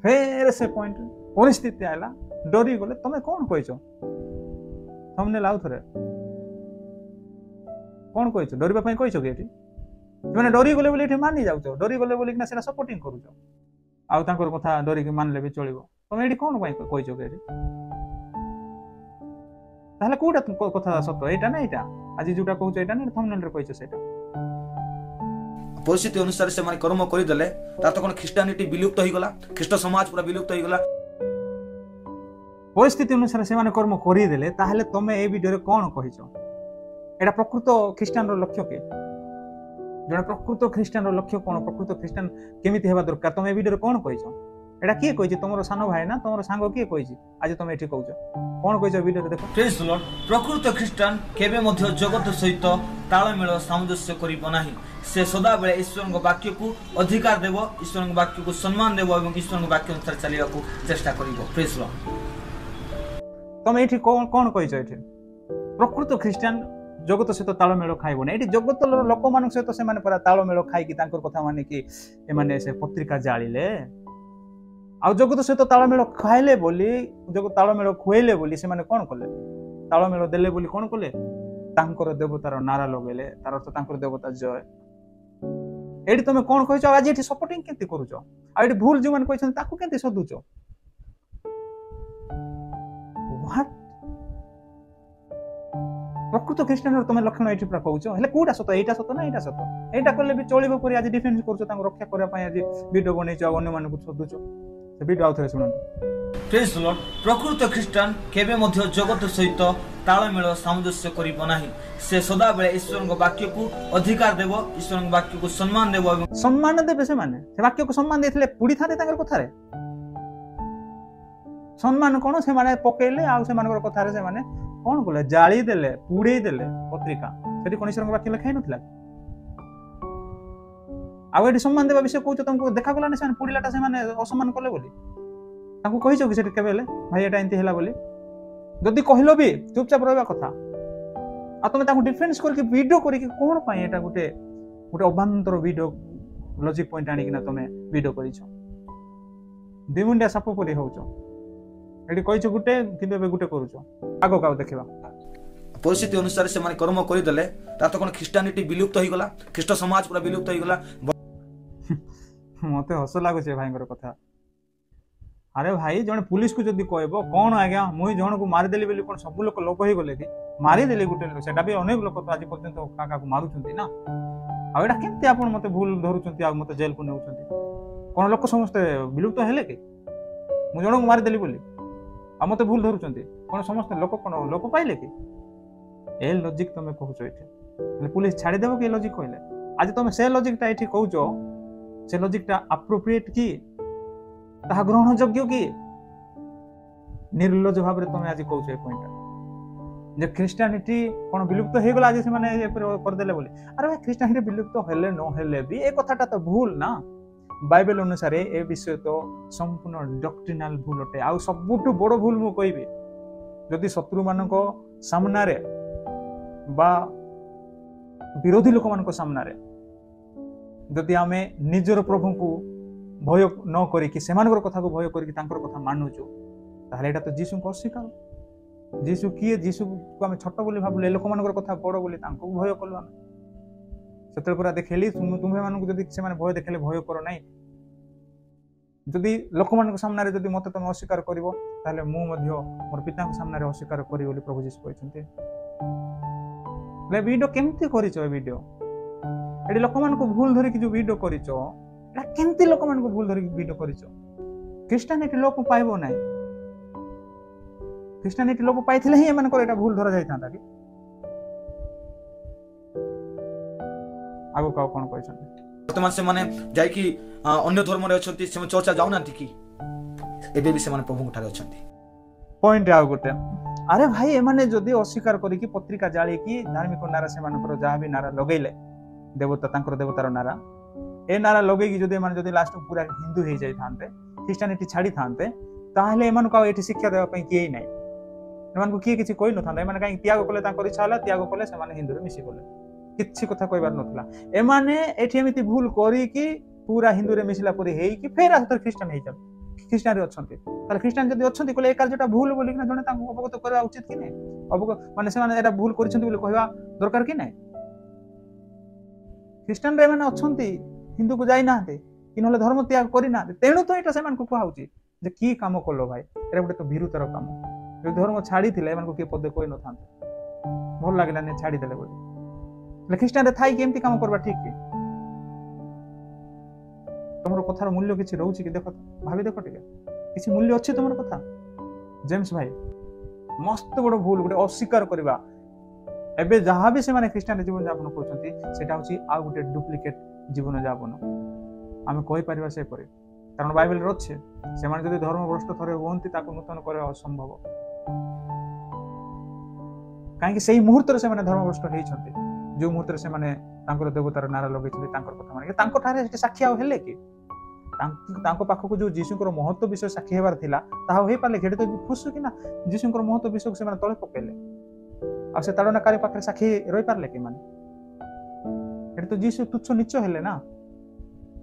Speaker 1: ଫେର ସେ ପଏଣ୍ଟ, ପରିସ୍ଥିତି ଆଇଲା, ଡରିଗଲେ। ତମେ କଣ କହିଛ? ଥମ୍ବନେଲ ଆଉ ଥରେ କଣ କହିଛ? ଡରିବା ପାଇଁ କହିଛ କି ଏଠି? ସେମାନେ ଡରିଗଲେ ବୋଲି ଏଠି ମାନି ଯାଉଛ, ଡରିଗଲେ ବୋଲିକିନା ସେଟା ସପୋର୍ଟିଂ କରୁଛ, ଆଉ ତାଙ୍କର କଥା ଡରିକି ମାନିଲେ ବି ଚଳିବ। ତମେ ଏଠି କଣ ପାଇଁ କହିଛ କି ଏଠି? ତାହେଲେ କୋଉଟା କଥା ସତ, ଏଇଟା ନା ଏଇଟା? ଆଜି ଯୋଉଟା କହୁଛ ଏଇଟା ନା ଥମ୍ବନେଲରେ କହିଛ ସେଇଟା?
Speaker 2: परिस्थिति अनुसार से कर्म करदे तो कौन ख्रीष्टानिटी विलुप्त हो गला ख्रीष्ट समाज पूरा विलुप्त हो गला
Speaker 1: परिस्थिति अनुसार से कर्म करदे ताहले तमे ए वीडियो कौन कहिछ एटा प्रकृत ख्रीष्टान रो लक्ष्य के जने प्रकृत ख्रीष्टान रो लक्ष्य कौन प्रकृत ख्रीष्टान केमिति हेबा दरकार तमे ए वीडियो कौन कहिछ एटा किए कहिछ तमरो सानो भाई ना तमरो सांग किए कहिछ आज तमे एठी कहउछ कौन कहिछ वीडियो देखो
Speaker 3: प्रेज द लॉर्ड प्रकृत ख्रीष्टान केबे मध्य जगत सहित तालमेल सामंजस्य करिब नाही से सदा बेले ईश्वर वाक्य को अधिकार देव ईश्वर वाक्य को सम्मान देव एवं ईश्वर वाक्य अनुसार चलिबा को चेष्टा करिवो प्रेज द लॉर्ड
Speaker 1: तमे एठी कौन कहिछ एठी प्रकृत ख्रीष्टान जगत सहित तालमेल खाइबो नै एठी जगत लोक मानक सहित से माने परा तालमेल खाइ कि तांकर कथा माने कि ए माने से पत्रिका जाळिले आ जगत सहित तालमेल खाइले बोली जगत तालमेल खुएले बोली से माने कोन कले तालमेल देले बोली कोन कले तांकर देवतार नारा लगेले तार अर्थ तांकर देवता जय एठी तमे कोन कहिछ आज एठी सपोर्टिंग केंति करूछ आ एठी भूल जो माने कहिछन ताकू केंति सदुछ व्हाट प्रकृत ख्रीष्टान तुम लक्षण ये पूरा कहूच हेले कोटा सत एटा सत ना एटा सत एटा करले भी चलिबो परि आज डिफेंस करछ तांको रक्षा करबा पय आज वीडियो बनैछ अन्य मानक सदुछ से वीडियो आउथरे सुनन
Speaker 3: प्रेज द लॉर्ड प्रकृत ख्रीष्टान केबे मध्य जगत सहित तालमेल सामंजस्य करिब नाही से सदा बेले ईश्वर वाक्य को अधिकार देव ईश्वर वाक्य को सम्मान देव एवं
Speaker 1: सम्मान देबे से माने से वाक्य को सम्मान देथिले पुडी थाते तांकर कथारे सम्मान कोन से माने पकेले आ से मानकर कथारे से माने कौन बोले जाली देले पुड़े देले पत्रिका सेठी कोन ईश्वर वाक्य लिखाइ नथिला आ एठी सम्मान देबा विषय कहूछ तुमको देखा गला नै से पुड़ीलाटा से माने असम्मान करले बोली ताको कहिछ कि सेठी केबेले भाई एटा इंती हैला बोली जदी कहिलो भी चुपचाप रहबा कथा आ तुम ताको डिफेंस करके वीडियो करके कोन पाए एटा गुटे अभांतर वीडियो लॉजिक पॉइंट आनी किना तुम वीडियो करिछ दिमुंडिया साप परि होउछ एठी कहिछ गुटे किबे बे गुटे करूछ आगो काव देखिबा
Speaker 2: परिस्थिति अनुसार से कर्म करदे तो कौन ख्रीष्टानिटी विलुप्त हो गला ख्रीष्ट समाज पूरा विलुप्त हो गला
Speaker 1: मते हस लागुछ भाईंकर कथा अरे भाई जने पुलिस को जदी कहबो कोन आज्ञा मुई जण को मारि देली बेली कोन सब लोक लोभ होई गले कि मारि देली गुटे लोक सेटा भी अनेक लोक तो आज पर्यंत काका को मारुचंती ना आ एटा केमते आपण मते भूल धरुचंती आ मते जेल को नेउचंती कोन लोक समस्त विलुप्त हेले कि मु जण को मारि देली बोली आ मते भूल धरुचंती कोन समस्त लोक कोन लोक पाइले कि ए लॉजिक तमे कहउछ एठी पुलिस छाड़ी देबो कि लॉजिक कहले आज तमे से लॉजिक ता एठी कहउछ से लॉजिक ता अप्रोप्रिएट की ताहा ग्रहण योग्य की निर्लज भाव रे तमे आज कहउछ ए पॉइंट जे क्रिश्चियनिटी कोन विलुप्त हे गेला आज से माने ए कर देले बोली अरे भाई क्रिश्चियनिटी विलुप्त हेले न हेले भी ए कथाटा तो भूल ना बाइबल अनुसार ए विषय तो संपूर्ण डॉक्ट्रिनल भूल अटे आ सबुटु बड़ भूल मु कहबी जदि शत्रु मानको सामना रे बा विरोधी लोक मानको सामना रे जदि आमे निजर प्रभु को भय न करी कि सेमानकर कथा को भय करी कि तांकर कथा मानुचो ताहले एटा तो जीसु को अस्वीकार जीसु किए जीसु को आमे छोट बोली भाबले लोक मानकर कथा बड़ बोली तांको भय कलु आमे सेतल पुरा देखैली तुम्हे मानको जदि से माने भय देखले भय करो नै जदि लोक मानक सामना रे जदि मते तमे अस्वीकार करिवो ताहले मु मध्य मोर पिता के सामना रे अस्वीकार करी बोली प्रभु जीसु कहचंती ले वीडियो केमती करिचो ए वीडियो एडी लोक मानको भूल धरि कि जो वीडियो करिचो एटा केमती लोक मानको भूल धरि वीडियो करिचो क्रिश्चियनिटी लोक पाइबो नै क्रिश्चियनिटी लोक पाइथिले ही एमान को एटा भूल धरा जाय थांता कि आगो का कोन कहछन
Speaker 2: वर्तमान से माने जाय कि अन्य धर्म रे अछंती से चर्चा जाउ नांती कि एबे भी से माने प्रभु ठारे अछंती
Speaker 1: पॉइंट आ गोटे अरे भाई एमाने जदि अस्वीकार करी कि पत्रिका जाली कि धार्मिक नारा से मानकर जहा भी नारा लगैले देवता तांकर देवतार नारा ए नारा लगै कि जदि माने जदि लास्ट पूरा हिंदू हे जाय थांते क्रिश्चियनिटी छाड़ी थांते ताहले एमान को एठी शिक्षा देबा पई केई नै एमान को किए किछि कोइ न थांता एमान काई त्याग कले तांकर इच्छा हला त्याग कले से माने हिंदू रे मिसि गले किछि कथा कहबार नथला एमाने एठी एमिति भूल करी कि पूरा हिंदू रे मिसिला परि हेई कि फेर आथर क्रिश्चियन हे जाब क्रिश्चियन रे अछंती ताले क्रिश्चियन जदि अछंती कोले ए कार्यटा भूल बोली कि जने तांको अवगत करबा उचित कि नै अवगत माने से माने एटा भूल करिसंती बोली कहबा दरकार कि नै क्रिश्चियन रे माने अछंती हिंदू को जाई नाते कि नले धर्म त्याग करि ना तेणु तो एटा से मान को कहउची जे की काम करलो भाई एरा गुटे तो विरुतर काम जो धर्म छाड़ी थिले मान को के पदे कोइ न थांते भल लागला ने छाड़ी देले बोली क्रिश्चियन रे थाई केमती काम करबा ठीक कि तुम कथार मूल्य किसी रोचे कि देख भाभी देख टे किसी मूल्य अच्छे तुम कथा जेम्स भाई मस्त बड़ भूल गोटे अस्वीकार करवा एबे जहाँ भी से ख्रीष्टान जीवन यापन कर आ गोटे डुप्लिकेट जीवन यापन आम कहीपर से कारण बाइबल अच्छे से धर्म भ्रष्ट थे हमें नूतन करवा असंभव कहीं से मुहूर्त से धर्म भ्रष्ट होती जो मुहूर्त से देवतार नारा लगे कथा साक्षी आए कि पाखक जो जीशुकर महत्व विषय साक्षी होबार थिला ताहा होई पाले घेड़ी तो फुसु कि ना जीशुकर महत्व विषय से तले पकेले आ से ताड़नाकारी पाखे साक्षी रही पारले कि माने तो जीशु तुच्छ नीच हेले ना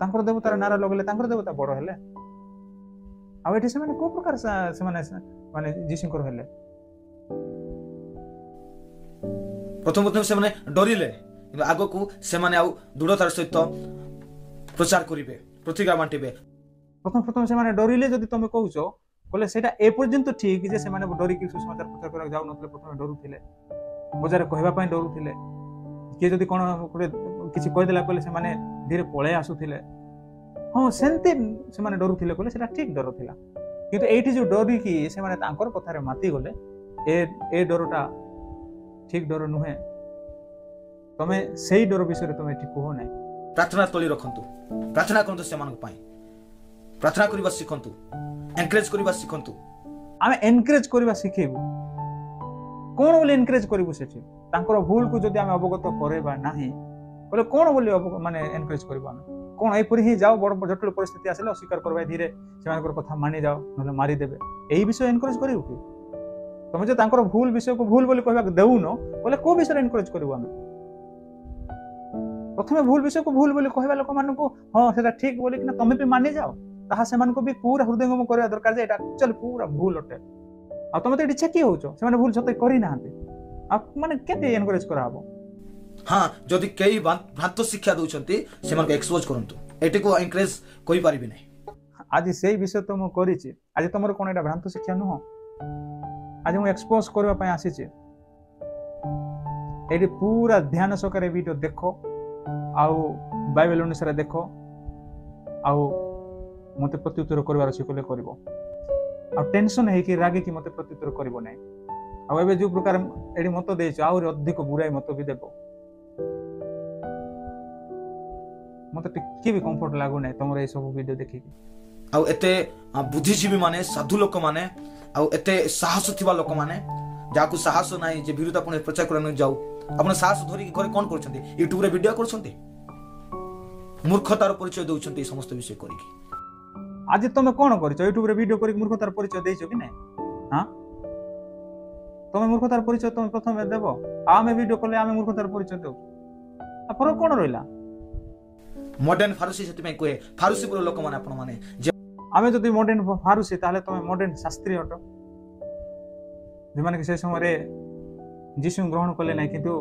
Speaker 1: तांकर देवतार नारा लगले तांकर देवता बड़ हेले आ एठी से को प्रकार से माने जीशुकर हेले
Speaker 2: प्रथम प्रथम से डरिले आग को से दृढ़तार सहित प्रचार करेंगे प्रतिज्ञा बांटे
Speaker 1: प्रथम प्रथम से डरिले जदि तुम कहूच बोले सेटा ए पर्यंत ठीक जे से डरिक सुसमाचार प्रचार करा जाऊ नथले प्रथम डरुथिले बजार कहबा पई डरुथिले किए जदि कोन किछि कहि देला कहले से धीरे पळे आसुथिले हां सेंते से डरुथिले कहले सेटा ठीक डर थिला किंतु एठी जो डरी कि से तांकर कथारे माती गले ए डरटा ठीक डर नुहे तमे सेही डर विषय तमे ठीक कहो नै
Speaker 2: प्रार्थना तली रखंतु प्रार्थना करंतु सेमानक पाई प्रार्थना करबा सिखंतु एनकरेज करबा सिखंतु
Speaker 1: आमे एनकरेज करबा सिखेबु कोन बोले एनकरेज करबु सेठी तांकर भूल को जदि आमे अवगत करेबा नाही बोले कोन बोले माने एनकरेज करबा आमे कोन ए परि ही जाओ बड़ जटिल परिस्थिति आसेले अस्वीकार करबा धीरे सेमानकर कथा मानि जाओ नले मारि देबे एही विषय एनकरेज करिउ कि तमे जे तांकर भूल विषय को भूल बोली कहबा देउ न बोले को विषय एनकरेज करबु आमे प्रथम भूल विषय को भूल बोली कहबा लोक मान को हां सेटा ठीक बोली कि तमे भी मानि जाओ ताहा सेमान को भी पूरा हृदयंगम करबा दरकार जे एटा चल पूरा भूल अटे आ तमे तो एटी चेकी होचो सेमान भूल सते करि नाहंते आ माने केते एनकरेज करा हबो
Speaker 2: हां जदि केई भ्रांत शिक्षा दोचंती सेमान को एक्सपोज करंतु एटी को एनकरेज कोइ पारिबे नै
Speaker 1: आज सेही विषय तो मो करिछि आज तमर कोन एटा भ्रांत शिक्षा न हो आज मु एक्सपोज करबा पय आसीछि एटी पूरा ध्यान सहकारे वीडियो देखो आउ बाइबल अनुसार देखो आउ मते प्रत्युत्तर करबार सिखले करबो आ टेंशन है कि रागे कि मते प्रत्युत्तर करबो नै आ एबे जो प्रकार एडी मत देछ आउर अधिक बुराई मत भी देबो मते टिके भी कंफर्ट लागो नै तमर ए सब वीडियो देखि
Speaker 2: आ एते बुद्धिजीवी माने साधु लोक माने आ एते साहस थिबा लोक माने जाकू साहस नाही जे विरुद्धापन प्रचार करन जाऊ अपन साहस धरि घरे कोन करछन्ती यूट्यूब रे वीडियो करछन्ती मूर्खतार परिचय दउछन्ती समस्त विषय करी
Speaker 1: आज तमे कोन करछ यूट्यूब रे वीडियो करी मूर्खतार परिचय देइछो कि नै हां तमे मूर्खतार परिचय तमे प्रथम देबो आमे वीडियो करले आमे मूर्खतार परिचय देउ आ पर कोन रहिला
Speaker 2: मॉडर्न फारूसी सेति में कोए फारूसी पुरो लोक माने आपण माने
Speaker 1: आमे जदि मॉडर्न फारूसी ताले तमे मॉडर्न शास्त्री हटो जे माने कि से समय रे जीशु ग्रहण कले नै किंतु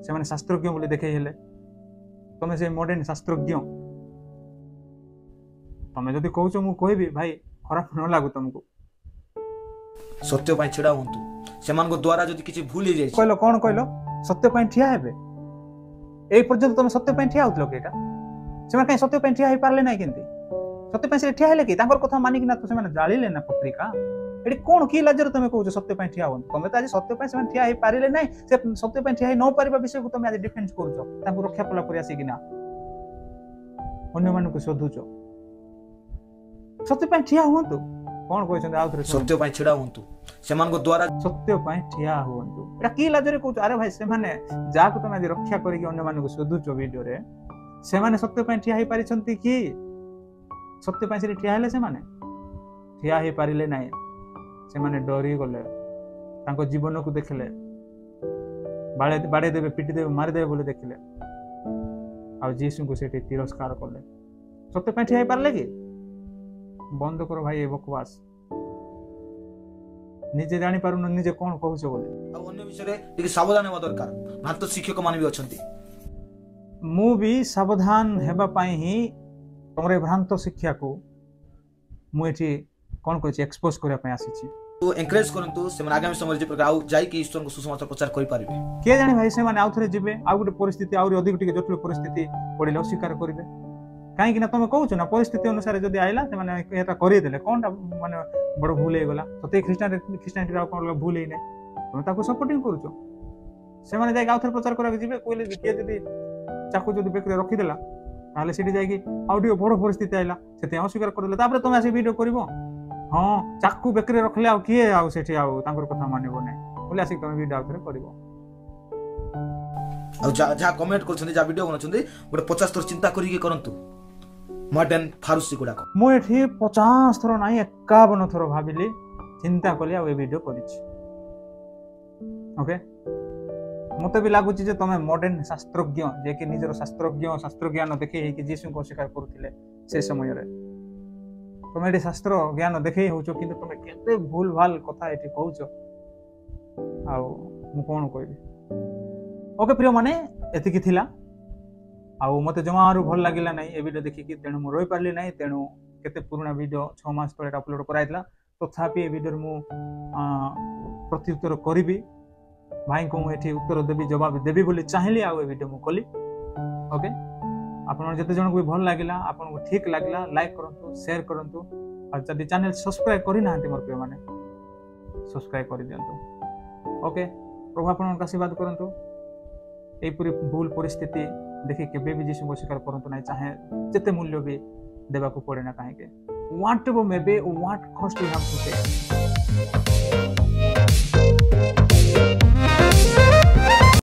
Speaker 1: से माने शास्त्रज्ञ बोली देखे हेले तमे से मॉडर्न शास्त्रज्ञ तमे जदि कहउछो मु कहबी भाई खराब न लागो तुमको
Speaker 2: सत्य पय छिडा होंतु सेमान को द्वारा जदि किछि भूल जाय
Speaker 1: कहलो कोन कहलो सत्य पय ठिया हेबे ए पर्यंत तमे सत्य पय ठिया होतलो केटा से माने सत्य पय ठिया हे पारले नै किंती सत्य पय से ठिया हेले कि तांकर कथा मानि कि ना तो से माने जालिले ना पत्रिका एडी कोन की लाजर तमे कहउछो सत्य पय ठिया होन तमे त आज सत्य पय से माने ठिया हे पारिले नै से सत्य पय ठिया हे न पारिबा विषय को तमे आज डिफेंस करछो तांको रक्षा पला करि आसी कि ना अन्य मानु को शोधुछो सत्य पय ठिया होंतु कोन कहछन आउथरे
Speaker 2: सत्य पय छिडा होंतु सेमान को द्वारा
Speaker 1: सत्य पय ठिया होंतु एटा की लाजरे कहउछो अरे भाई से माने जाको तमे आज रक्षा करि कि अन्य मानु को शोधुछो वीडियो रे से माने सत्य पय ठिया हे पारिछंती कि सत्य पय से ठिया हेले से माने ठिया हे पारिले नै से माने डरी गले तांको जीवन को देखले बाड़े देबे पिटी देबे मारि देबे बोले देखले आ जीसु को सेठी तिरस्कार करले सत्य पय ठिया हे पारले कि बंद करो भाई ए बकवास निजे जानि पारु न निजे कोन कहउछो बोले
Speaker 2: आ अन्य विषय रे टिके सावधान हेबा दरकार भ्रांत शिक्षक माने भी अछंती
Speaker 1: मु भी सावधान हेबा पई ही तमरे भ्रांत शिक्षा को मु एठी कोन कहछि एक्सपोज करिया पई आसी छी
Speaker 2: तो एनकरेज करंतु से आगामी समय जे प्रकार आउ जाई कि ईश्वर को सुसमाचार प्रचार करि पारिबे
Speaker 1: के जानि भाई से माने आउथरे जिबे आ गुटे परिस्थिति आउरी अधिक टिके जटिल परिस्थिति पडिले अस्वीकार करिवे कहीं तुम कौच ना परिस्थिति अनुसार जब आइला से करदेले कौन माने बड़ भूल हो गला तो ख्रीष्टानिटी कौन भूल ही ना तुम ताको सपोर्टिंग करुच से मैंने जाके आउथरे प्रचार करा जी कहले किए जदि चाकू जब बेकरे रखीदेला ना सीटी जाकि आउ बड़ परिस्थिति आइला से अस्वीकार करदे तुम आस वीडियो कर हाँ चाकू बेकरे रखले आ किए आठी कथा मानव ना बोले आसिक तुम वीडियो आउथरे कर
Speaker 2: जहाँ कमेंट कर वीडियो बनाऊँ गोटे 50 थर चिंता करिके करंतु मॉडर्न फारूसी गुड़ाक
Speaker 1: मुझे 50 थर ना 51 थर भाविली चिंता कली आ वीडियो करिछि ओके मत भी लगुच तुम मॉडर्न शास्त्रज्ञ जे कि निजर शास्त्र ज्ञान देखे जीशु को अस्वीकार करुले से समय तुम ये शास्त्र ज्ञान देखे हो कि तुम केते भूल भाल कथा ये कहूच कौन कहबी ओके प्रिय माने एतिकी थिला आउ मते जमारू भल लागिला नहीं ए वीडियो देखिकी तेणु मु रही पारली नहीं तेणु केते पुराना वीडियो 6 मास तले अपलोड कराइतला तथापि ए वीडियो मु प्रत्युत्तर करिबी भाई को एठी उत्तर देबी जवाब देबी बोली चाहिली आ ए वीडियो मु कली ओके आपन जते जन को भी भल लागिला आपन को ठीक लागिला लाइक करंतु शेयर करंतु और जदि चैनल सब्सक्राइब करि नाहंती मोर प्रिय माने सब्सक्राइब करि दियंतु ओके प्रभु आपन का आशीर्वाद करंतु एपरी भूल परिस्थिति देखि केबे भी जीशु को स्वीकार करंतु नहीं चाहे जते मूल्य भी देबा को पड़े ना कहीं के what may be what cost you have to पे